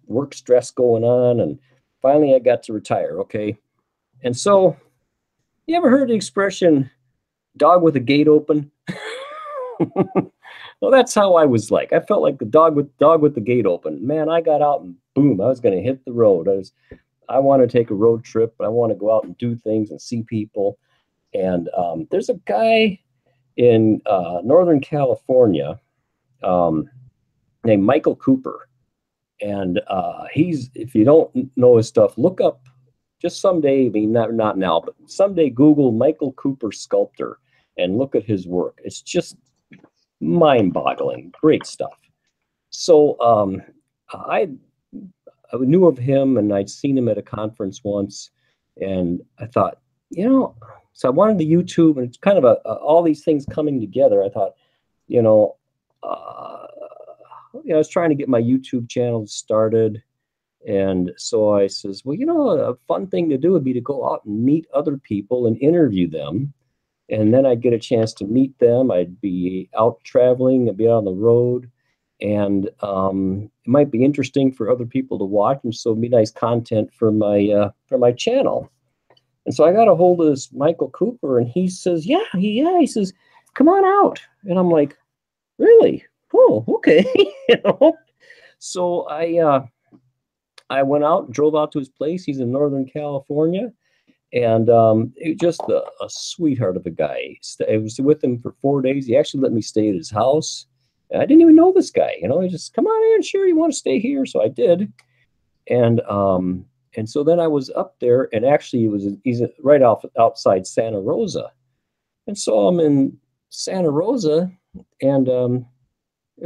work stress going on. And finally, I got to retire. Okay. And so, you ever heard the expression, dog with a gate open? Well, that's how I was like. I felt like the dog with the gate open. Man, I got out and boom, I was going to hit the road. I want to take a road trip, but I want to go out and do things and see people. And there's a guy in Northern California named Michael Cooper. And if you don't know his stuff, look up just someday, I mean, not now, but someday Google Michael Cooper sculptor and look at his work. It's just mind-boggling, great stuff. So I knew of him, and I'd seen him at a conference once, and I thought, so I wanted the YouTube, and it's kind of all these things coming together. I thought, I was trying to get my YouTube channel started. And so I says, well, a fun thing to do would be to go out and meet other people and interview them. And then I'd get a chance to meet them. I'd be out traveling, I'd be out on the road. And it might be interesting for other people to watch. And so it'd be nice content for my channel. And so I got a hold of this Michael Cooper, and he says, he says, come on out. And I'm like, really? Oh, okay. So I went out, drove out to his place. He's in Northern California, and just a sweetheart of a guy. I was with him for 4 days. He actually let me stay at his house. And I didn't even know this guy. He just, come on in, sure, you want to stay here? So I did. And so then I was up there, and actually he's right outside Santa Rosa. And so I'm in Santa Rosa, and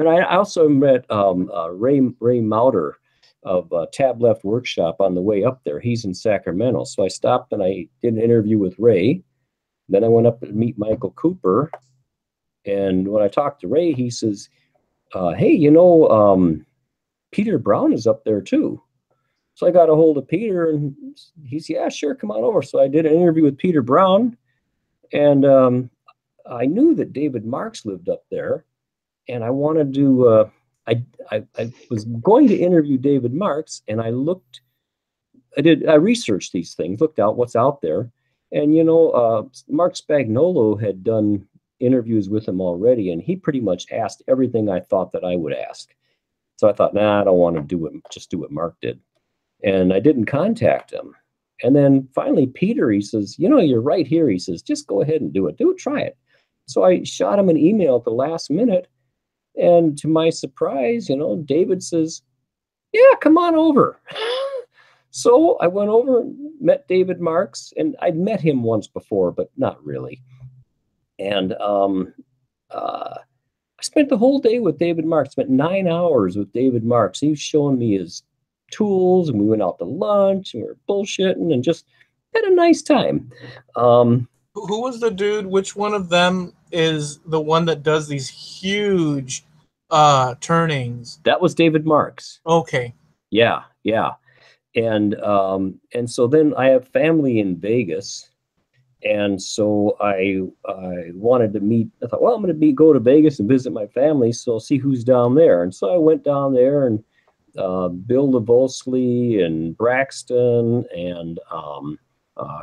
I also met Ray Mauder of Tab Left Workshop on the way up there. He's in Sacramento. So I stopped and I did an interview with Ray. Then I went up to meet Michael Cooper. And when I talked to Ray, he says, hey, Peter Brown is up there too. So I got a hold of Peter, and he said, yeah, sure, come on over. So I did an interview with Peter Brown. And I knew that David Marks lived up there. And I wanted to, I was going to interview David Marks, and I researched these things, looked out what's out there. And, Mark Spagnolo had done interviews with him already, and he pretty much asked everything I thought that I would ask. So I thought, I don't want to just do what Mark did. And I didn't contact him. And then finally, Peter, he says, you're right here. He says, just go ahead and do it. Try it. So I shot him an email at the last minute. And to my surprise, David says, yeah, come on over. So I went over, met David Marks, and I'd met him once before, but not really. And I spent the whole day with David Marks, spent 9 hours with David Marks. He was showing me his tools, and we went out to lunch, and we were bullshitting and just had a nice time. Who was the dude? Which one of them is the one that does these huge turnings? That was David Marks. Okay. Yeah. And so then I have family in Vegas, and so I wanted to meet. I thought, well, I'm going to go to Vegas and visit my family, so I'll see who's down there. And so I went down there, and Bill Levosley and Braxton and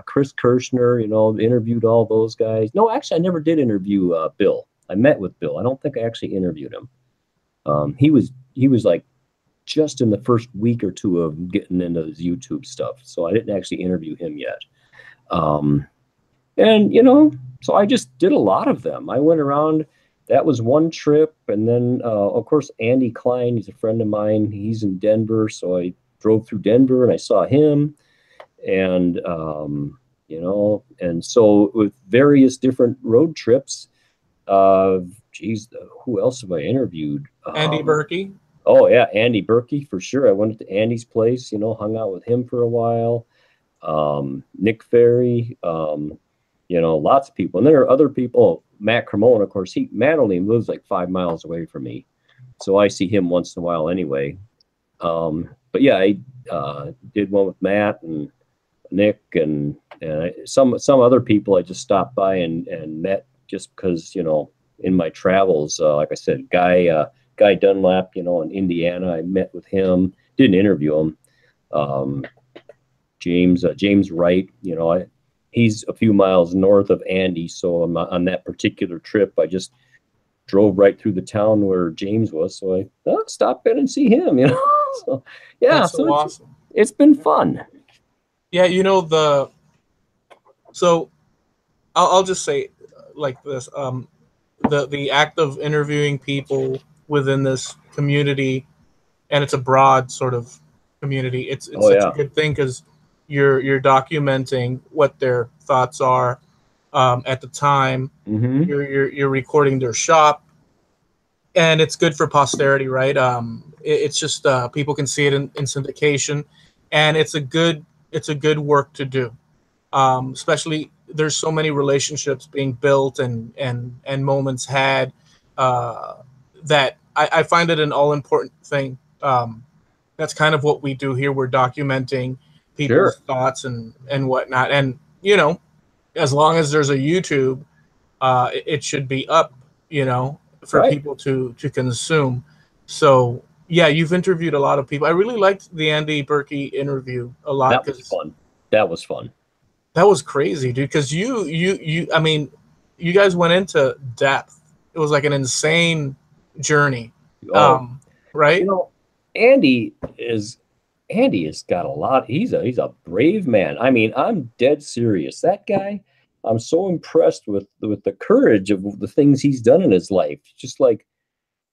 Chris Kirshner, interviewed all those guys. No, actually, I never did interview Bill. I met with Bill. I don't think I actually interviewed him. He was like just in the first week or two of getting into his YouTube stuff, so I didn't actually interview him yet. And so I just did a lot of them. I went around. That was one trip, and then of course Andy Klein. He's a friend of mine. He's in Denver, so I drove through Denver and I saw him. And and so with various different road trips, who else have I interviewed? Andy Berkey. Oh yeah, Andy Berkey for sure. I went to Andy's place, hung out with him for a while. Nick Ferry, you know, lots of people. And there are other people. Matt Cremona, of course, Matt only lives like 5 miles away from me, so I see him once in a while anyway. But yeah, I did one with Matt and Nick and some other people I just stopped by and met just because, you know, in my travels, like I said, Guy Dunlap, you know, in Indiana, I met with him, didn't interview him. James Wright, you know, he's a few miles north of Andy, so on that particular trip, I just drove right through the town where James was, so I stopped in and see him, you know. So yeah, That's so awesome. It's been fun. Yeah, you know, so I'll just say like this, the act of interviewing people within this community, and it's a broad sort of community. It's such a good thing because you're documenting what their thoughts are at the time. Mm-hmm. You're recording their shop, and it's good for posterity, right? It's just people can see it in syndication, and it's a good work to do. Especially there's so many relationships being built and moments had that I find it an all important thing. That's kind of what we do here. We're documenting people's thoughts and whatnot. And, you know, as long as there's a YouTube, it should be up, you know, for people to consume. So, yeah, you've interviewed a lot of people. I really liked the Andy Berkey interview a lot. That was fun. That was fun. That was crazy, dude. Because I mean, you guys went into depth. It was like an insane journey. Right? You know, Andy has got a lot. He's a brave man. I mean, I'm dead serious. That guy, I'm so impressed with the courage of the things he's done in his life. Just like,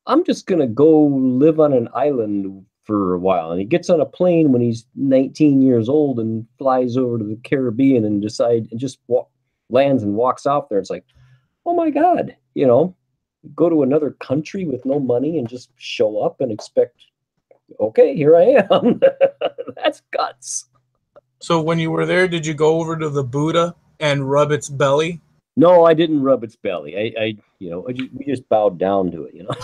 I'm just gonna go live on an island for a while, and he gets on a plane when he's 19 years old and flies over to the Caribbean and just lands and walks off there. It's like, oh my God, you know, go to another country with no money and just show up and expect, okay, here I am. That's guts. So when you were there, did you go over to the Buddha and rub its belly? No, I didn't rub its belly. We just bowed down to it, you know.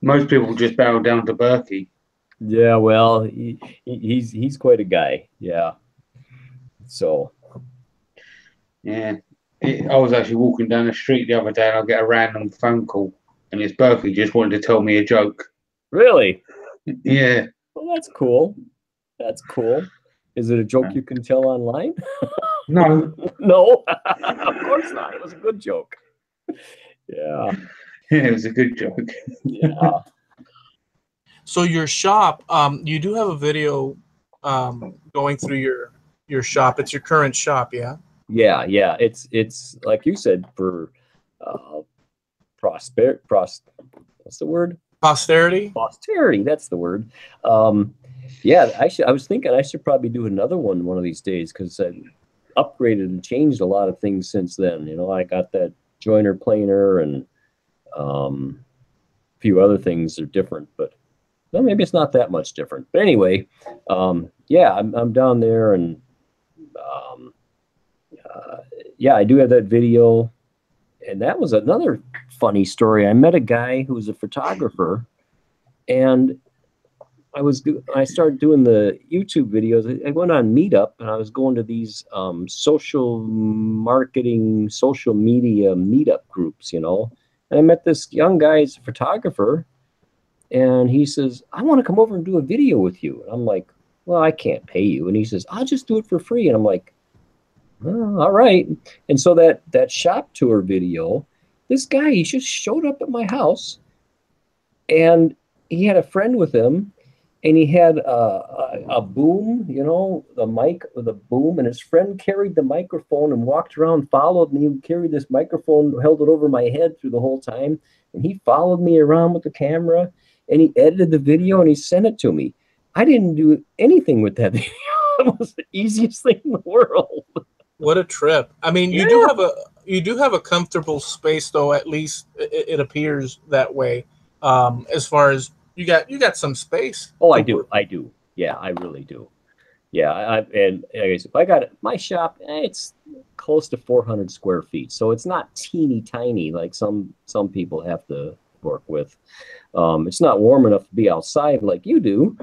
Most people just bow down to Berkey. Yeah, well, he's quite a guy. Yeah. So. Yeah. I was actually walking down the street the other day and I get a random phone call and it's Berkey just wanted to tell me a joke. Really? Yeah. Well, that's cool. That's cool. Is it a joke you can tell online? No. No, of course not. It was a good joke. Yeah. Yeah, it was a good joke. Yeah. So your shop, you do have a video going through your shop. It's your current shop, yeah? Yeah. It's like you said, for what's the word? Posterity? Posterity, that's the word. Yeah, I was thinking I should probably do another one of these days because I upgraded and changed a lot of things since then. You know, I got that joiner planer and a few other things are different, but well, maybe it's not that much different. But anyway, yeah, I'm down there and yeah, I do have that video. And that was another funny story. I met a guy who was a photographer, and I started doing the YouTube videos. I went on Meetup, and I was going to these social marketing, social media meetup groups, you know. And I met this young guy, he's a photographer, and he says, I want to come over and do a video with you. And I'm like, well, I can't pay you. And he says, I'll just do it for free. And I'm like, oh, all right. And so that shop tour video, this guy, he just showed up at my house, and he had a friend with him, and he had a boom, you know, the mic with a boom, and his friend carried the microphone and walked around, followed me, carried this microphone, held it over my head through the whole time, and he followed me around with the camera, and he edited the video, and he sent it to me. I didn't do anything with that video. It was the easiest thing in the world. What a trip. I mean, you do have a comfortable space, though, at least it appears that way. As far as you got some space. Oh, I do. Yeah, I really do. Yeah, and like I said, I got my shop. It's close to 400 square feet, so it's not teeny tiny like some people have to work with. It's not warm enough to be outside like you do.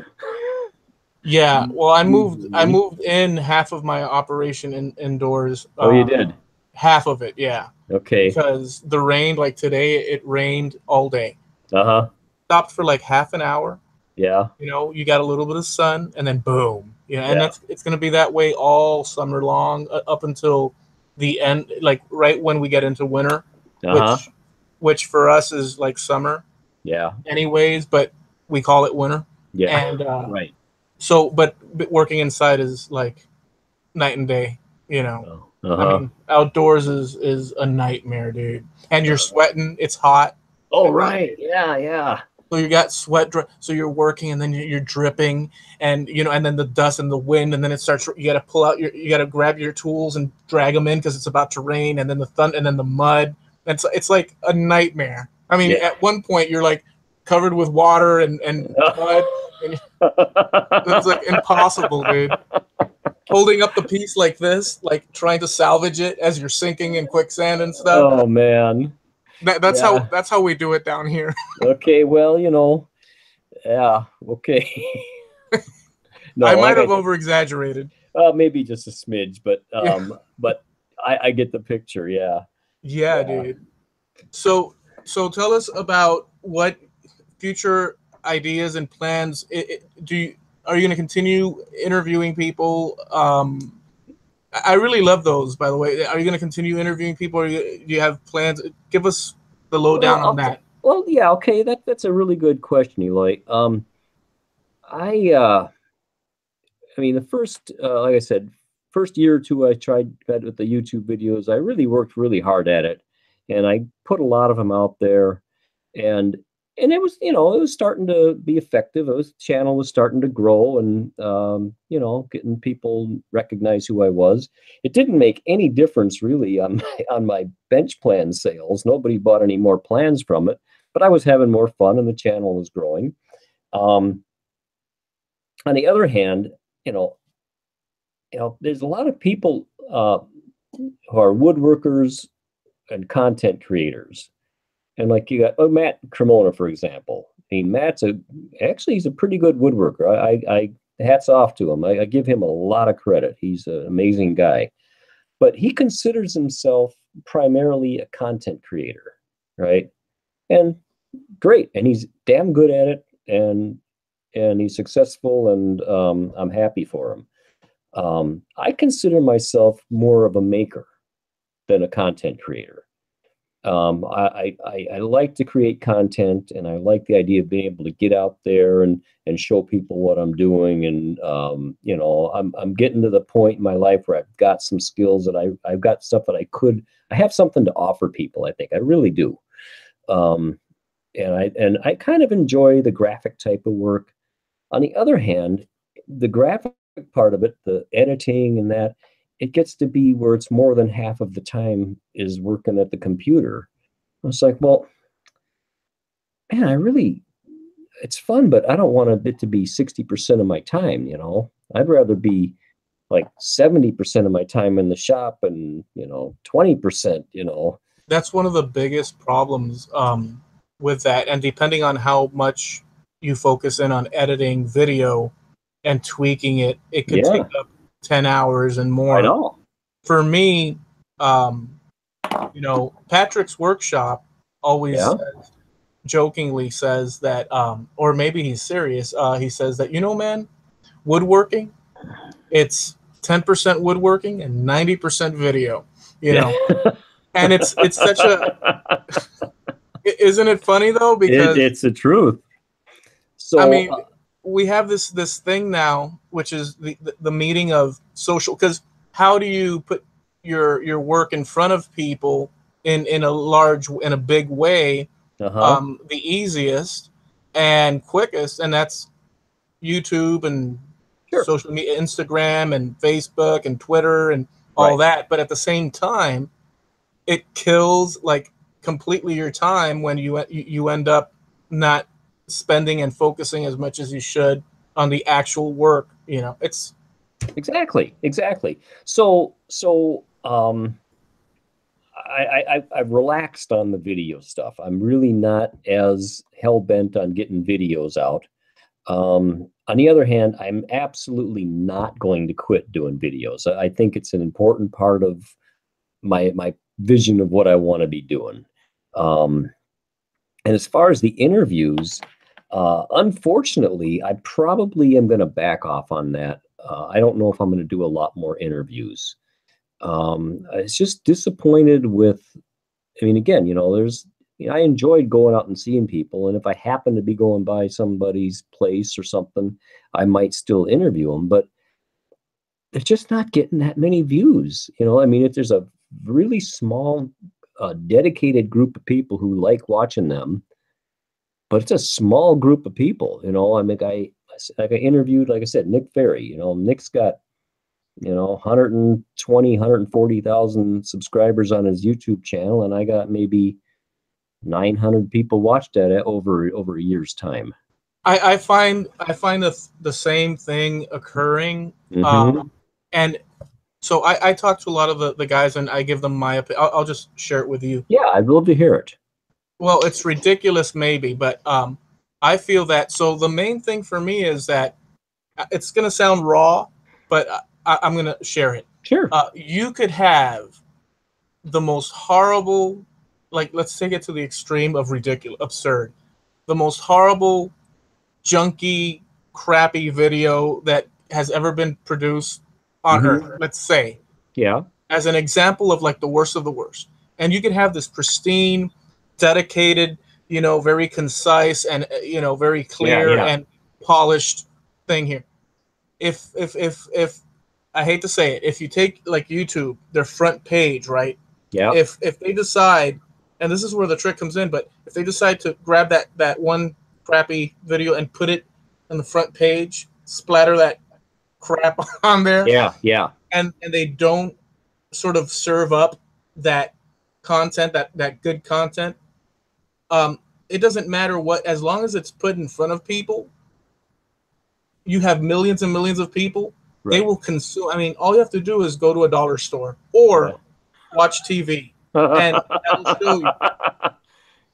Yeah, well, I Usually. moved in half of my operation indoors. Oh, you did? Half of it, yeah, Okay. because the rain, like today, it rained all day. Uh-huh. Stopped for like half an hour. Yeah. You know, you got a little bit of sun, and then boom. You know, and Yeah. it's going to be that way all summer long, up until the end, like right when we get into winter, Uh-huh. which for us is like summer, Yeah. anyways, but we call it winter. Yeah. And Right. so, but working inside is like night and day. You know, Oh, I uh-huh. mean, outdoors is a nightmare, dude. And you're sweating. It's hot. Oh, right. Yeah, yeah. So you got so you're working, and then you're dripping, and you know, and then the dust and the wind, and then it starts. You got to pull out you got to grab your tools and drag them in because it's about to rain, and then the thunder, and then the mud. It's like a nightmare. I mean, Yeah. at one point you're like covered with water and mud, and it's like impossible, dude. Holding up the piece like this, like trying to salvage it as you're sinking in quicksand and stuff. Oh, man. Yeah. That's how we do it down here. Okay, well, yeah, okay. I No, might like I have said, over exaggerated. maybe just a smidge, but Yeah. I get the picture. Yeah. Yeah, Yeah. dude. So tell us about what future ideas and plans. Are you going to continue interviewing people? I really love those, by the way. Are you going to continue interviewing people, or do you have plans? Give us the lowdown on that. Well, yeah, okay. That's a really good question, Eloy. I I mean, the first, like I said, first year or two, I tried that with the YouTube videos. I really worked really hard at it, and I put a lot of them out there, and it was, it was starting to be effective. It was channel was starting to grow, and getting people recognize who I was. It didn't make any difference really on my bench plan sales. Nobody bought any more plans from it, but I was having more fun, and the channel was growing. Um, on the other hand, you know, there's a lot of people who are woodworkers and content creators, and like you got Matt Cremona, for example. I mean, he's a pretty good woodworker. I hats off to him. I give him a lot of credit. He's an amazing guy, but he considers himself primarily a content creator, right? And great, and he's damn good at it, and he's successful, and I'm happy for him. I consider myself more of a maker than a content creator. I like to create content, and I like the idea of being able to get out there and show people what I'm doing. And I'm getting to the point in my life where I've got some skills that I've got stuff that I have something to offer people. I think I really do. And I kind of enjoy the graphic type of work. On the other hand, the graphic part of it, the editing and that, it gets to be where it's more than half of the time is working at the computer. It's like, well, man, it's fun, but I don't want it to be 60% of my time, I'd rather be like 70% of my time in the shop and, 20%. That's one of the biggest problems with that. And depending on how much you focus in on editing video and tweaking it, it could take Yeah, up 10 hours and I more. know. For me, Patrick's workshop always Yeah. jokingly says that, or maybe he's serious. He says that, man, woodworking, it's 10% woodworking and 90% video, and it's such a, isn't it funny though? Because It's the truth. So, I mean, we have this thing now, which is the meeting of social. Because how do you put your work in front of people in a big way? uh-huh. The easiest and quickest, and that's YouTube and Sure. social media, Instagram and Facebook and Twitter and all Right. that. But at the same time, it kills like completely your time when you end up not spending and focusing as much as you should on the actual work. It's Exactly. So I've relaxed on the video stuff. I'm really not as hell bent on getting videos out. On the other hand, I'm absolutely not going to quit doing videos. I think it's an important part of my vision of what I want to be doing. And as far as the interviews, unfortunately, I probably am going to back off on that. I don't know if I'm going to do a lot more interviews. It's just disappointed with, I mean, again, I enjoyed going out and seeing people. And if I happen to be going by somebody's place or something, I might still interview them, but they're just not getting that many views. I mean, if there's a really small, dedicated group of people who like watching them, but it's a small group of people, I mean, I interviewed, like I said, Nick Ferry. Nick's got 120, 140,000 subscribers on his YouTube channel, and I got maybe 900 people watched that over a year's time. I find the same thing occurring. And so I talk to a lot of the guys, and I give them my opinion. I'll just share it with you. Yeah, I'd love to hear it. Well, it's ridiculous maybe, but I feel that, so the main thing for me is that it's going to sound raw, but I'm going to share it. Sure. You could have the most horrible, like, let's take it to the extreme of ridiculous, absurd, the most horrible, junky, crappy video that has ever been produced on Earth, let's say. Yeah. As an example of like the worst of the worst. And you could have this pristine, dedicated, very concise and, very clear and polished thing here. If I hate to say it, if you take like YouTube, their front page, right? Yeah. If they decide, and this is where the trick comes in, but if they decide to grab that one crappy video and put it on the front page, splatter that crap on there. Yeah. And they don't sort of serve up that content, that good content. It doesn't matter what, as long as it's put in front of people, you have millions and millions of people. Right. They will consume. I mean, all you have to do is go to a dollar store or watch TV, and that'll show you.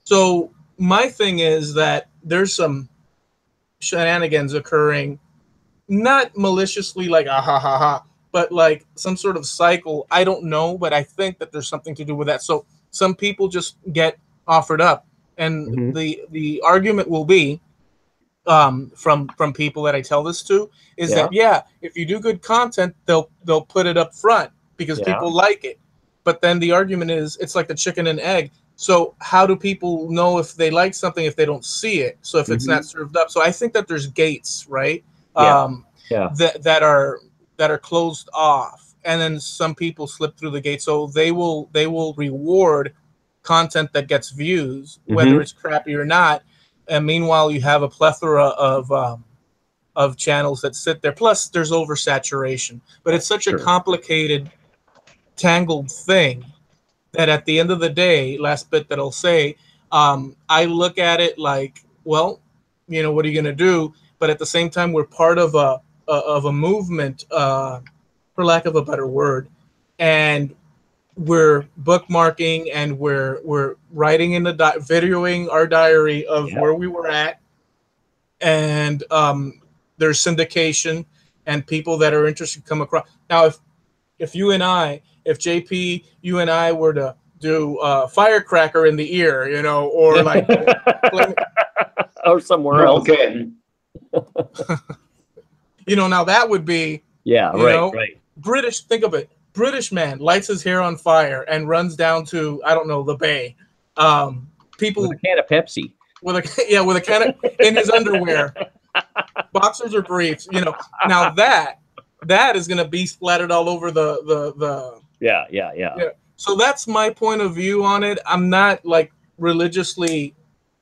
So my thing is that there's some shenanigans occurring, not maliciously like ha ha ha, but like some sort of cycle. I don't know, but I think that there's something to do with that. So some people just get offered up, and the argument will be from people that I tell this to is that if you do good content, they'll put it up front because people like it. But then the argument is it's like the chicken and egg. So how do people know if they like something if they don't see it? So if it's not served up, so I think that there's gates, right? That are closed off, and then some people slip through the gate. So they will reward content that gets views, whether it's crappy or not. And meanwhile, you have a plethora of channels that sit there. Plus, there's oversaturation. But it's such a complicated, tangled thing that at the end of the day, last bit that I'll say, I look at it like, well, what are you going to do? But at the same time, we're part of a movement, for lack of a better word, and we're bookmarking and we're writing in the videoing our diary of where we were at, and there's syndication and people that are interested come across. Now, if JP, you and I were to do Firecracker in the Ear, or like or somewhere else. Now that would be right. British. Think of it. British man lights his hair on fire and runs down to, I don't know, the bay. People with a can of Pepsi. With a can of, in his underwear, boxers or briefs. Now that is going to be splattered all over the. Yeah. So that's my point of view on it. I'm not like religiously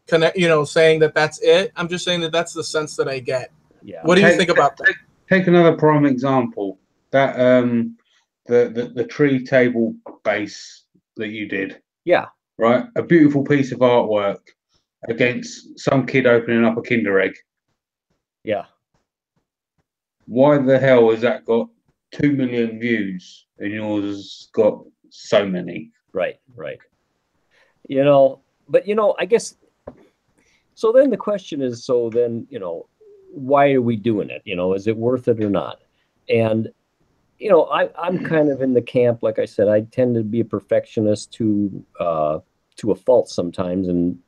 saying that that's it. I'm just saying that that's the sense that I get. Yeah. What do you think about that? Take another prime example. That the tree table base that you did. Yeah. Right. A beautiful piece of artwork against some kid opening up a Kinder Egg. Yeah. why the hell has that got 2 million views and yours has got so many? Right. You know, but you know, I guess so. Then the question is, so then, you know, why are we doing it? You know, is it worth it or not? And you know, I'm kind of in the camp, like I said, I tend to be a perfectionist to a fault sometimes. And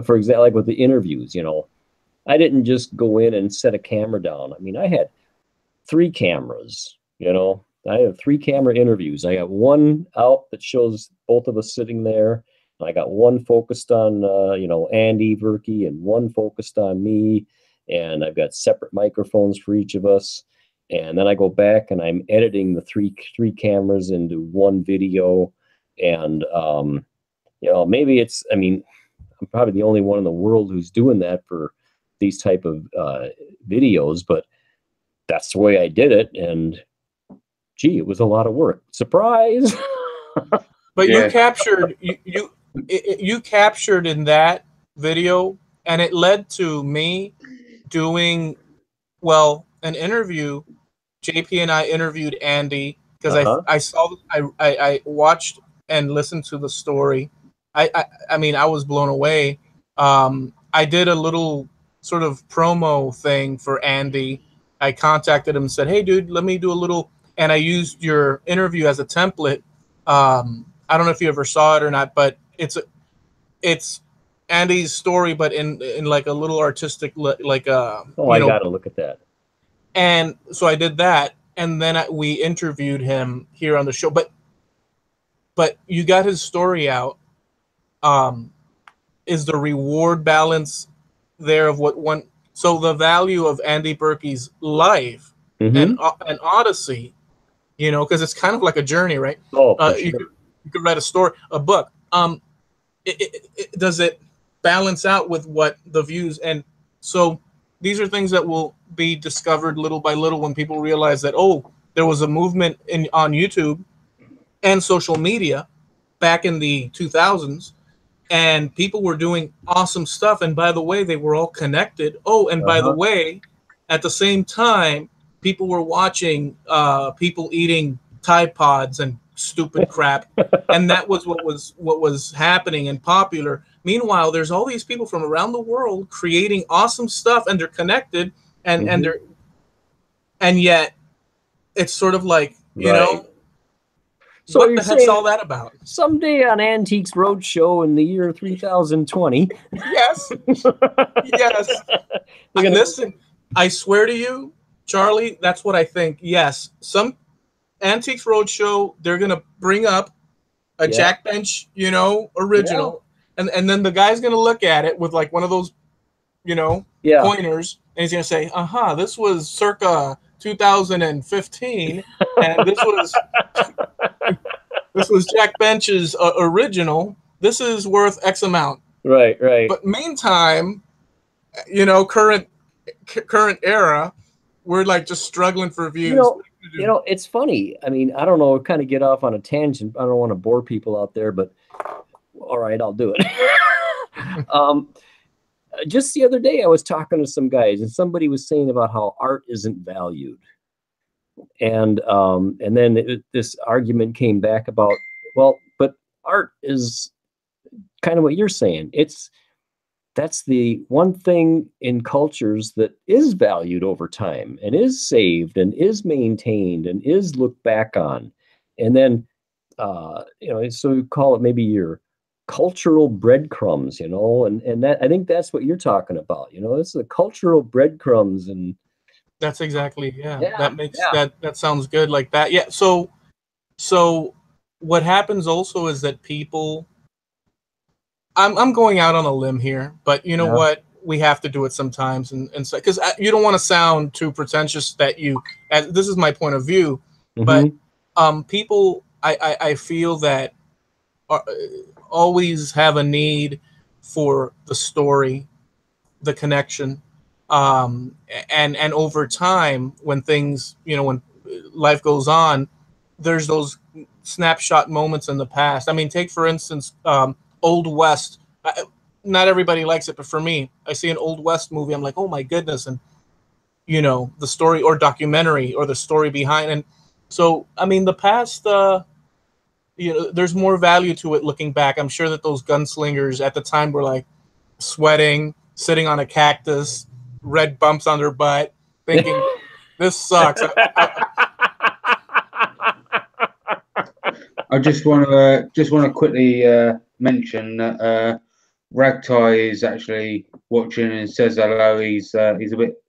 for example, like with the interviews, you know, I didn't just go in and set a camera down. I mean, I had 3 cameras, you know. I have 3 camera interviews. I got one out that shows both of us sitting there. I got one focused on, you know, Andy Verkey, and one focused on me. And I've got separate microphones for each of us. And then I go back and I'm editing the three cameras into one video. And, you know, maybe it's, I mean, I'm probably the only one in the world who's doing that for these type of videos, but that's the way I did it. And gee, it was a lot of work. Surprise. But Yeah. you captured in that video, and it led to me doing, well, an interview. JP and I interviewed Andy because I watched and listened to the story. I mean, I was blown away. I did a little sort of promo thing for Andy. I contacted him and said, "Hey, dude, let me do a little," and I used your interview as a template. I don't know if you ever saw it or not, but it's Andy's story, but in like a little artistic, like I got to look at that. And so I did that, and then we interviewed him here on the show. But you got his story out. Is the reward balance there of what one? So the value of Andy Berkey's life and Odyssey, you know, because it's kind of like a journey, right? Oh, for you sure. could write a story, a book. Does it balance out with what the views? And so these are things that will be discovered little by little when people realize that, oh, there was a movement on YouTube and social media back in the 2000s, and people were doing awesome stuff. And by the way, they were all connected. Oh, and by the way, at the same time, people were watching people eating Tide Pods and stupid crap, and that was what was happening and popular. Meanwhile, there's all these people from around the world creating awesome stuff, and they're connected, and yet it's sort of like, you know, so what the heck's all that about? Someday on Antiques Roadshow in the year 3020. Yes. Yes. Listen, I swear to you, Charlie, that's what I think. Yes. Some Antiques Roadshow, they're going to bring up a jack bench, you know, original. Yeah. And then the guy's going to look at it with like one of those, you know, pointers. And he's going to say, this was circa 2015. And this was Jack Bench's original. This is worth X amount. Right. But meantime, you know, current era, we're like just struggling for views. You know, it's funny. I mean, I don't know, kind of get off on a tangent. I don't want to bore people out there, but all right, I'll do it. Just the other day, I was talking to some guys, and somebody was saying about how art isn't valued. And then this argument came back about, well, but art is kind of what you're saying. That's the one thing in cultures that is valued over time and is saved and is maintained and is looked back on. And then, you know, so you call it maybe your cultural breadcrumbs, you know, and that, I think that's what you're talking about. You know, it's the cultural breadcrumbs. And that's exactly, that makes that sounds good like that. Yeah. So what happens also is that people, I'm going out on a limb here, but you know what? We have to do it sometimes, and so, because you don't want to sound too pretentious that this is my point of view, but people, I feel that always have a need for the story, the connection, and over time, when things, you know, when life goes on, there's those snapshot moments in the past. I mean, take for instance, Old West. Not everybody likes it, but for me, I see an Old West movie, I'm like, oh my goodness, and you know, the story or documentary or the story behind. And so, I mean, the past, you know, there's more value to it looking back. I'm sure that those gunslingers at the time were like sweating, sitting on a cactus, red bumps on their butt, thinking, this sucks. I just want to quickly mention that Ragtie is actually watching and says hello. He's a bit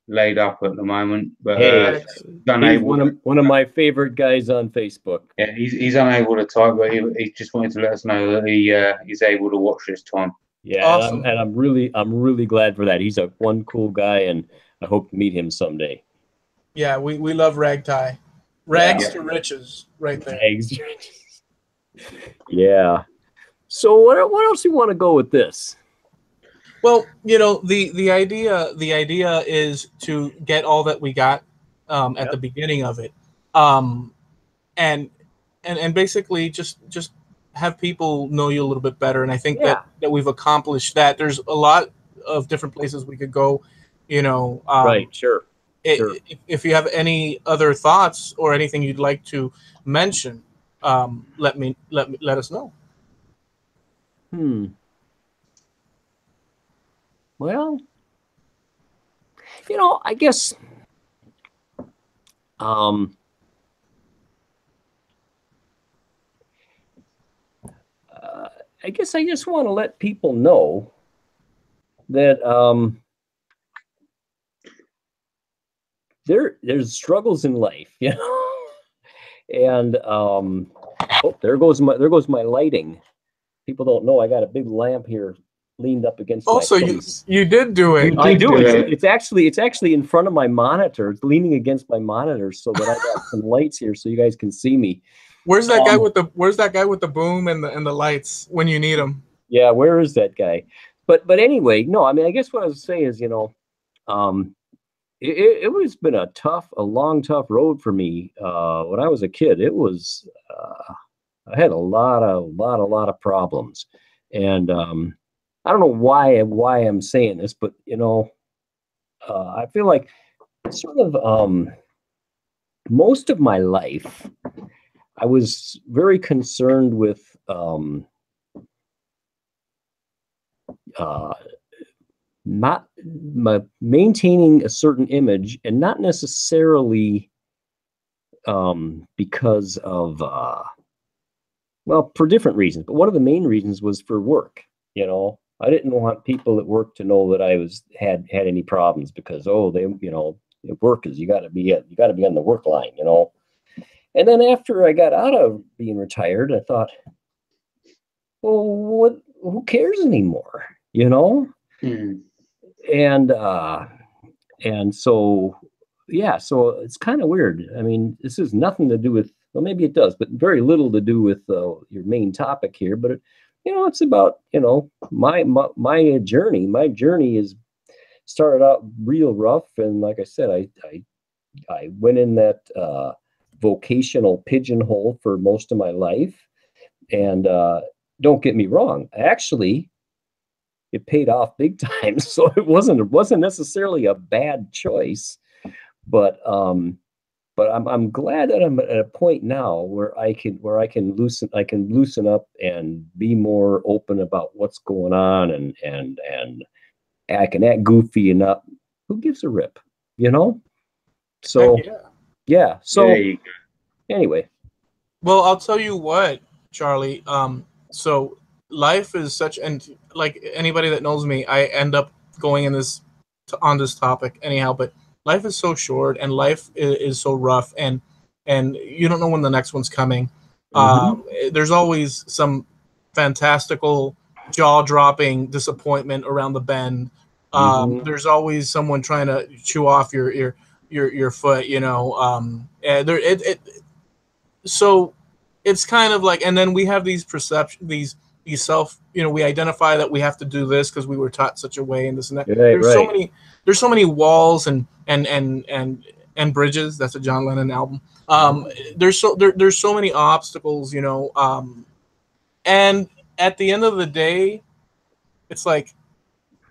laid up at the moment, but Hey, he's he's unable. one of my favorite guys on Facebook. Yeah, he's unable to type, but he just wanted to let us know that he's able to watch this time. Yeah, Awesome. and I'm really glad for that. He's one cool guy, and I hope to meet him someday. Yeah, we love Ragtie. Rags to riches, right there. Rags. Yeah. So what else do you want to go with this? Well, you know, the idea is to get all that we got at the beginning of it, and basically just have people know you a little bit better. And I think that we've accomplished that. There's a lot of different places we could go, you know. Right. Sure. Sure. If you have any other thoughts or anything you'd like to mention, let us know. Well, you know, I guess I just want to let people know that there's struggles in life, you know. And oh, there goes my lighting. People don't know I got a big lamp here leaned up against my face. you did do it. I do it. It's actually in front of my monitor. It's leaning against my monitor so that I got some lights here so you guys can see me. Where's that guy with the boom and the lights when you need them? Yeah, where is that guy? But anyway, no, I mean, I guess what I was saying is, you know, it was been a long, tough road for me. When I was a kid, it was, I had a lot of problems. And I don't know why I'm saying this, but, you know, I feel like sort of most of my life, I was very concerned with not maintaining a certain image, and not necessarily because of well, for different reasons. But one of the main reasons was for work. You know, I didn't want people at work to know that I had any problems because they, you know, work is you got to be on the work line, you know. And then after I got out of being retired, I thought, well, who cares anymore, you know? And so, yeah, so it's kind of weird. I mean, this has nothing to do with, well, maybe it does, but very little to do with your main topic here. But, you know, it's about, you know, my journey. My journey is started out real rough. And like I said, I went in that vocational pigeonhole for most of my life. And don't get me wrong, actually, it paid off big time. So it wasn't necessarily a bad choice, but I'm glad that I'm at a point now where I can loosen up and be more open about what's going on, and I can act goofy enough. Who gives a rip, you know? So yeah. So anyway. Well, I'll tell you what, Charlie. So life is such, and like anybody that knows me, I end up going on this topic anyhow. But life is so short, and life is so rough, and you don't know when the next one's coming. There's always some fantastical, jaw-dropping disappointment around the bend. There's always someone trying to chew off your foot, you know. So it's kind of like, and then we have these perceptions, these self, you know, we identify that we have to do this because we were taught such a way and this and that. There's so many walls and bridges. That's a John Lennon album. There's so many obstacles, you know. And at the end of the day, it's like,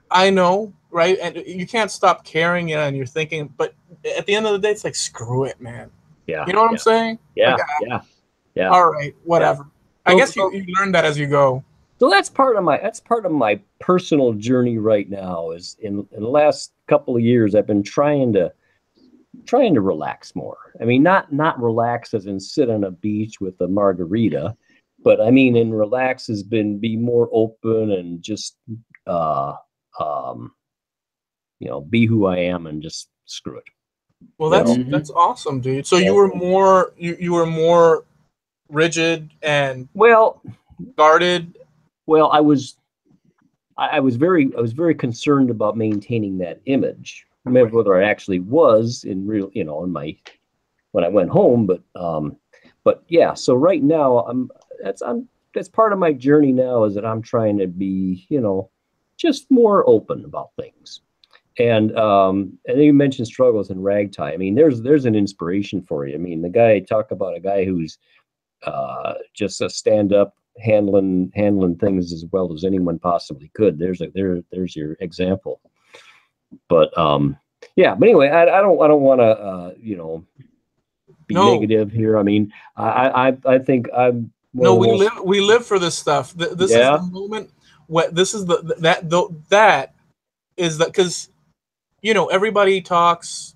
I know right? And you can't stop caring, and you're thinking, but at the end of the day, it's like, screw it, man. Yeah. You know what I'm saying? Yeah. Like, Yeah. all right, whatever. Yeah. I guess you learn that as you go. So that's part of my personal journey right now. Is in the last couple of years, I've been trying to relax more. I mean, not relax as in sit on a beach with a margarita, but I mean, in relax has been be more open and just be who I am and just screw it. Well, You know? that's awesome, dude. So you were more rigid and Well, guarded. Well, I was very concerned about maintaining that image. I remember whether I actually was in real, in my when I went home, but yeah. So right now, that's part of my journey now is that I'm trying to be, just more open about things. And then you mentioned struggles in ragtime. I mean, there's an inspiration for you. I mean, talk about a guy who's just a stand-up handling things as well as anyone possibly could. There's your example. But yeah, but anyway, I don't want to be negative here. I mean, I think I'm we live for this stuff. This is the moment. This is that is that because everybody talks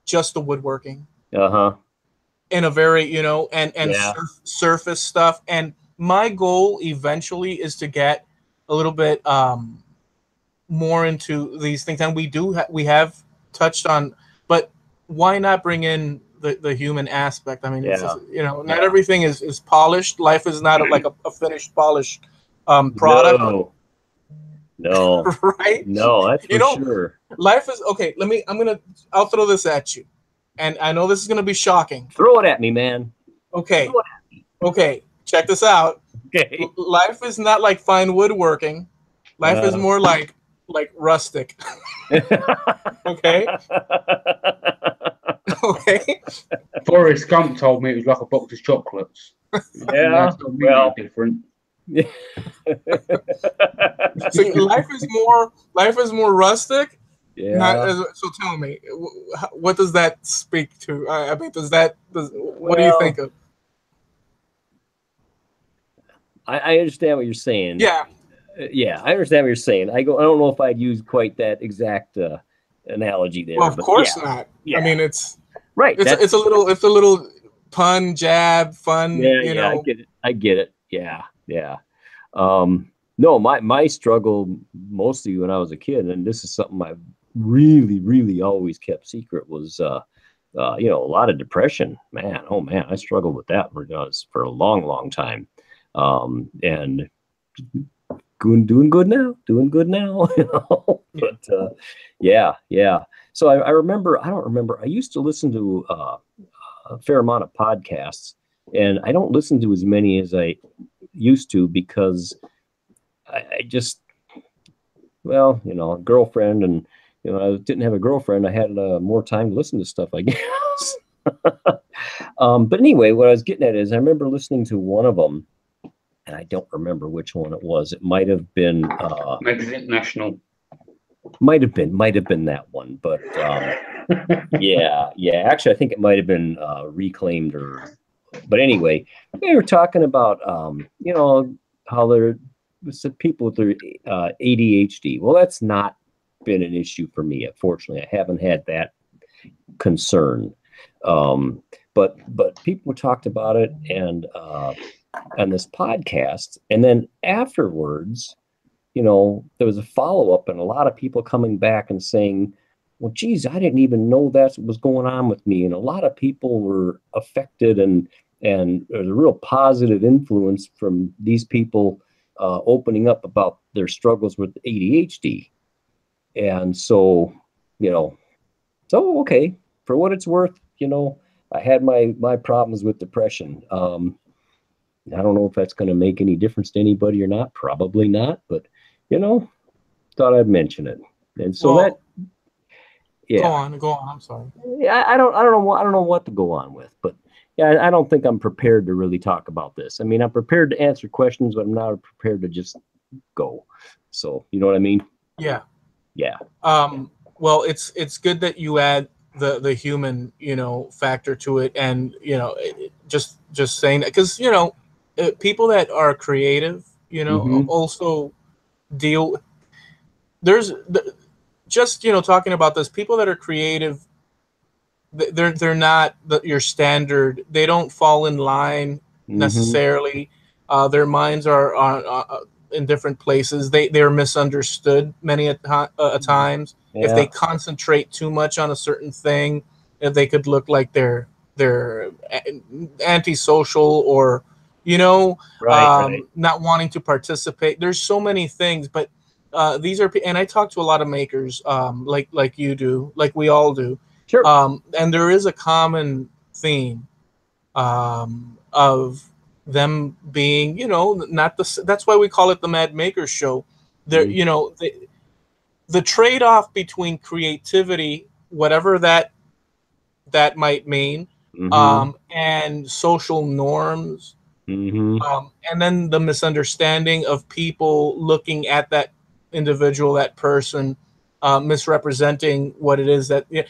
just the woodworking. In a very, surface stuff. And my goal eventually is to get a little bit more into these things. And we have touched on, but why not bring in the human aspect? I mean, it's just, not everything is polished. Life is not like a finished, polished product. No. Right? No, that's for sure. Life is okay. I'll throw this at you. And I know this is going to be shocking. Throw it at me, man. Okay. Okay. Check this out. Okay. Life is not like fine woodworking. Life is more like rustic. Okay. Okay. Forrest Gump told me it was like a box of chocolates. Yeah. Well, different. So life is more rustic. Yeah. So tell me, what does that speak to? I mean, what do you think of? I understand what you're saying. Yeah. Yeah, I understand what you're saying. I don't know if I'd use quite that exact analogy there. Well, of course not. Yeah. I mean, it's right. It's a little pun, jab, fun. Yeah, I get it. Yeah. No, my struggle mostly when I was a kid, and this is something I really, really always kept secret, was a lot of depression. Man, oh man, I struggled with that for a long, long time. And doing good now. But yeah. So I remember, I used to listen to a fair amount of podcasts, and I don't listen to as many as I used to because I just, girlfriend, and I didn't have a girlfriend. I had more time to listen to stuff, I guess. But anyway, what I was getting at is I remember listening to one of them, and I don't remember which one it was. It might have been Magazine National. Might have been that one, but yeah. Actually, I think it might have been Reclaimed But anyway, they were talking about how there people with their ADHD. Well, that's not been an issue for me. Unfortunately, I haven't had that concern. But people talked about it and on this podcast, and then afterwards, there was a follow-up, and a lot of people coming back and saying, well, geez, I didn't even know that was going on with me. And a lot of people were affected, and there's a real positive influence from these people opening up about their struggles with ADHD. And so, okay, for what it's worth, I had my problems with depression. I don't know if that's going to make any difference to anybody or not. Probably not, but thought I'd mention it. And so yeah. Go on. I'm sorry. Yeah, I don't know what to go on with, but yeah, I don't think I'm prepared to really talk about this. I mean, I'm prepared to answer questions, but I'm not prepared to just go. So, you know what I mean? Yeah. Yeah. Well, it's good that you add the human, factor to it, and just saying that, because people that are creative, Mm-hmm. also deal. There's just talking about this, people that are creative, they're not your standard. They don't fall in line Mm-hmm. necessarily. Their minds are in different places. They're misunderstood many a times. If Yeah. they concentrate too much on a certain thing, they could look like they're antisocial, or Right. Right. not wanting to participate. There's so many things, but these are, and I talk to a lot of makers, like you do, like we all do, Sure. and there is a common theme, of them being, not the. That's why we call it the Mad Makers Show. There, Mm-hmm. the trade off between creativity, whatever that might mean, Mm-hmm. and social norms, Mm-hmm. and then the misunderstanding of people looking at that individual, that person, misrepresenting what it is that. Yeah,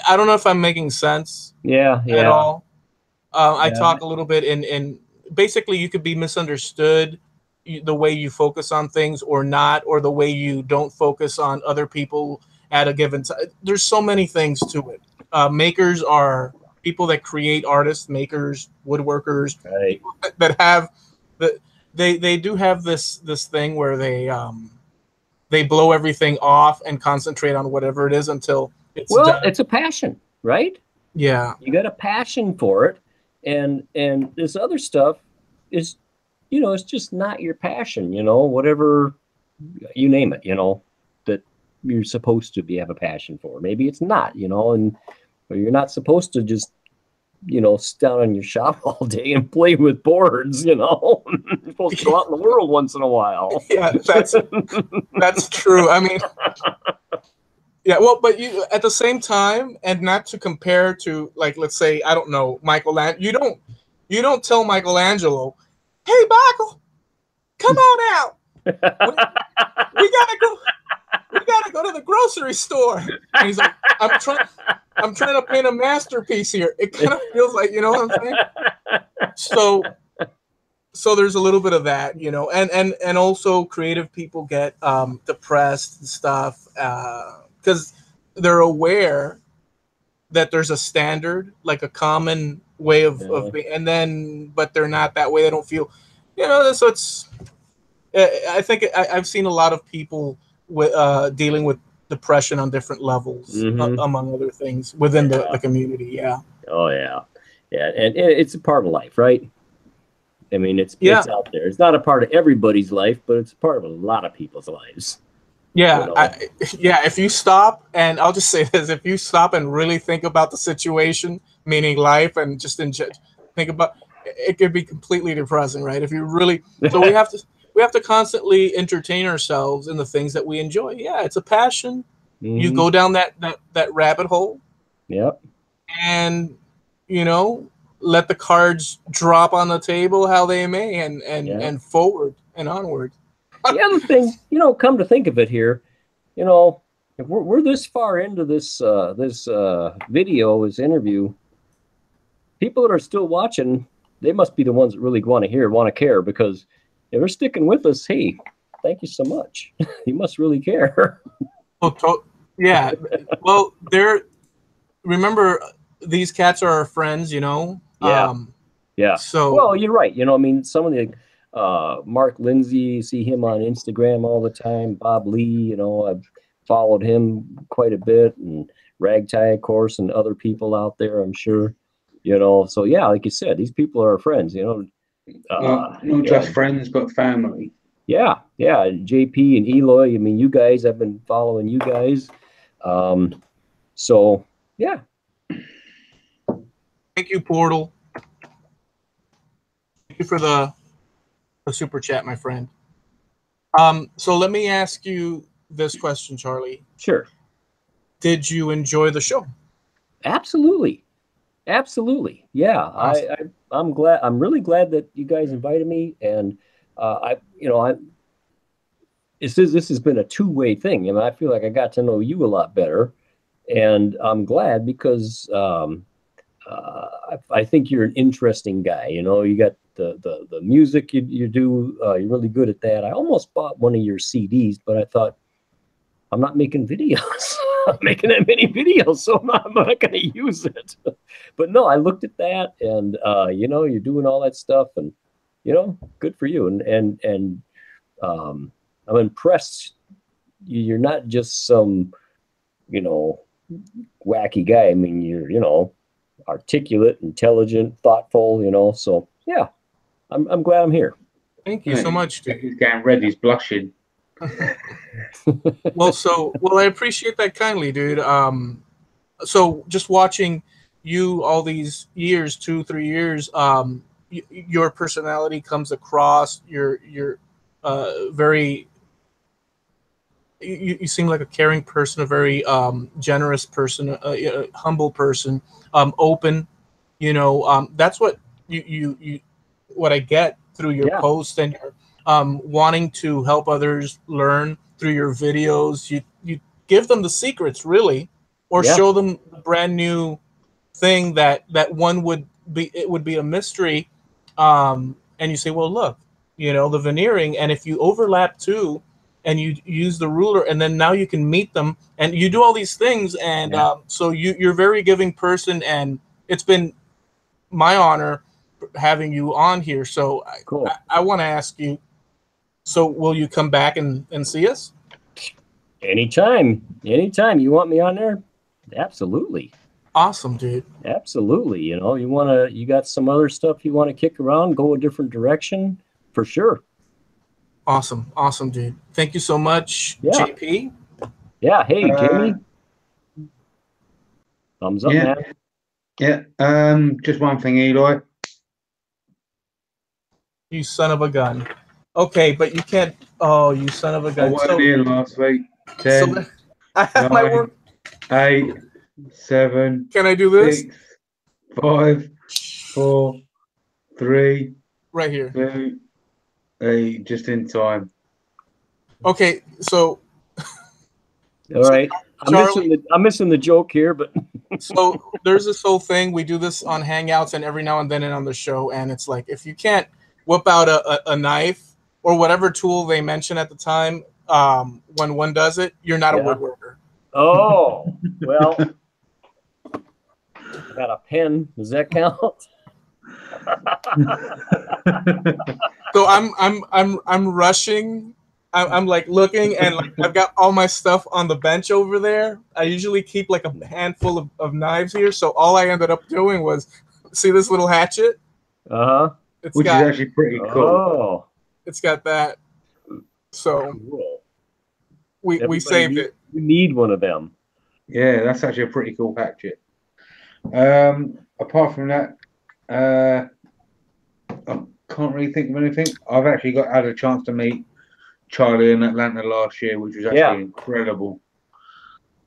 I don't know if I'm making sense Yeah. at Yeah. all. I Yeah. talk a little bit in basically, you could be misunderstood, the way you focus on things or not, or the way you don't focus on other people at a given time. There's so many things to it. Makers are people that create, artists, makers, woodworkers, Right. people that have the they do have this thing where they blow everything off and concentrate on whatever it is until it's Well, done. it's a passion, right? Yeah. You got a passion for it, and this other stuff is, it's just not your passion. Whatever you name it, that you're supposed to be have a passion for. Maybe it's not, and or you're not supposed to just sit down in your shop all day and play with boards. You're supposed to go out in the world once in a while. Yeah, that's true. I mean, yeah, well, but you, at the same time, and not to compare to, like, let's say, I don't know, Michelangelo. You don't tell Michelangelo, "Hey, Michael, come on out. We, we gotta go. We gotta go to the grocery store." And he's like, I'm trying to paint a masterpiece here. It kind of feels like, what I'm saying. So there's a little bit of that, and also creative people get depressed and stuff, because they're aware that there's a standard, like a common way of Yeah. being, and then, but they're not that way. They don't feel, so it's, I think I've seen a lot of people with dealing with depression on different levels, Hmm. among other things within the Yeah. community. Yeah. Oh yeah. Yeah, and it's a part of life, right? I mean, it's Yeah. out there. It's not a part of everybody's life, but it's a part of a lot of people's lives. You Yeah, know. yeah. If you stop, and I'll just say this: if you stop and really think about the situation, meaning life, and just think about, it, could be completely depressing, right? If you really, so we have to constantly entertain ourselves in the things that we enjoy. Yeah, it's a passion. You Hmm. go down that rabbit hole, Yep. and you know, let the cards drop on the table how they may, Yeah. and forward and onward. The other thing, come to think of it here, if we're this far into this video, this interview, people that are still watching, they must be the ones that really want to care, because if they're sticking with us, hey, thank you so much. You must really care. Oh, yeah. Well, remember, these cats are our friends, Yeah. Yeah. So Well, you're right. I mean, some of the Mark Lindsay, see him on Instagram all the time. Bob Lee, I've followed him quite a bit, and Ragtag, of course, and other people out there, I'm sure. So yeah, like you said, these people are our friends. Not Yeah, just friends, but family. yeah, yeah. JP and Eloy. I mean, you guys, I've been following you guys. So yeah. thank you, Portal. Thank you for the super chat, my friend. So let me ask you this question, Charlie. Sure. Did you enjoy the show? Absolutely. Absolutely. Yeah. Awesome. I'm glad. I'm really glad that you guys invited me. And I this has been a two-way thing. I feel like I got to know you a lot better, and I'm glad because I think you're an interesting guy. You got the music you do. You're really good at that. I almost bought one of your CDs, but I thought, I'm not making videos. I'm making that many videos, so I'm not going to use it. But no, I looked at that, and you're doing all that stuff, and good for you. And I'm impressed. You're not just some wacky guy. I mean, you're articulate, intelligent, thoughtful. So yeah, I'm glad I'm here. Thank you so much, dude. He's getting red. He's blushing. Well, I appreciate that kindly, dude. So just watching you all these years, 2-3 years, your personality comes across. You're very. You seem like a caring person, a very generous person, a humble person, open. That's what what I get through your posts and your wanting to help others learn through your videos. You give them the secrets, really, or show them the brand new thing that one would be. It would be a mystery, and you say, well, look, the veneering, and if you overlap too, and you use the ruler, and then now you can meet them, and you do all these things, and so you're a very giving person, and it's been my honor having you on here. So cool. I want to ask you, so will you come back and see us? Anytime you want me on there, absolutely. Awesome, dude. Absolutely. You got some other stuff you want to kick around, go a different direction, for sure. Awesome, dude. Thank you so much, JP. Yeah. Hey, Jamie. Thumbs up, man. Yeah. Just one thing, Eloy. You son of a gun. Okay, but you can't. Oh, you son of a gun. I wasn't here last week. 10, so I have 9, my work. 8, 7. Can I do this? 6, 5, 4, 3. Right here. 2. 8. Just in time. Okay, so. All right. I'm missing the joke here, but. So there's this whole thing. We do this on Hangouts and every now and then on the show, and it's like, if you can't whip out a knife or whatever tool they mention at the time, when one does it, you're not a woodworker. Oh, well, I got a pen. Does that count? So I'm rushing. I'm like looking, and like I've got all my stuff on the bench over there. I usually keep like a handful of knives here. So all I ended up doing was, see this little hatchet? Which is actually pretty cool. Oh. It's got that. So cool. we saved it. You need one of them. Yeah, that's actually a pretty cool hatchet. Apart from that, I can't really think of anything. I've actually had a chance to meet Charlie in Atlanta last year, which was actually incredible.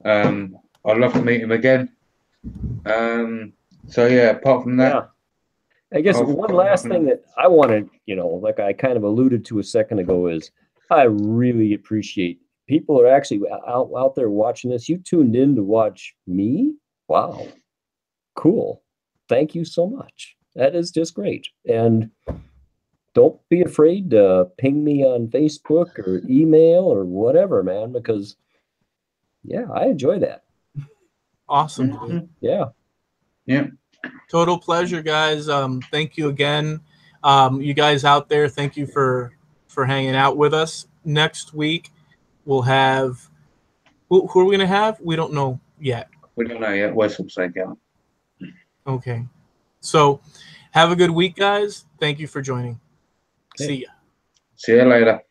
I'd love to meet him again. So yeah, apart from that, I guess one last thing that I wanted, like I kind of alluded to a second ago, is I really appreciate people are actually out there watching this. You tuned in to watch me. Wow, cool. Thank you so much. That is just great. And don't be afraid to ping me on Facebook or email or whatever, man, because I enjoy that. Awesome. Dude. Yeah. Total pleasure, guys. Thank you again. You guys out there, thank you for hanging out with us. Next week we'll have who are we gonna have? We don't know yet. We don't know yet. Where's some say out? Okay. So have a good week, guys. Thank you for joining. See ya. See you later.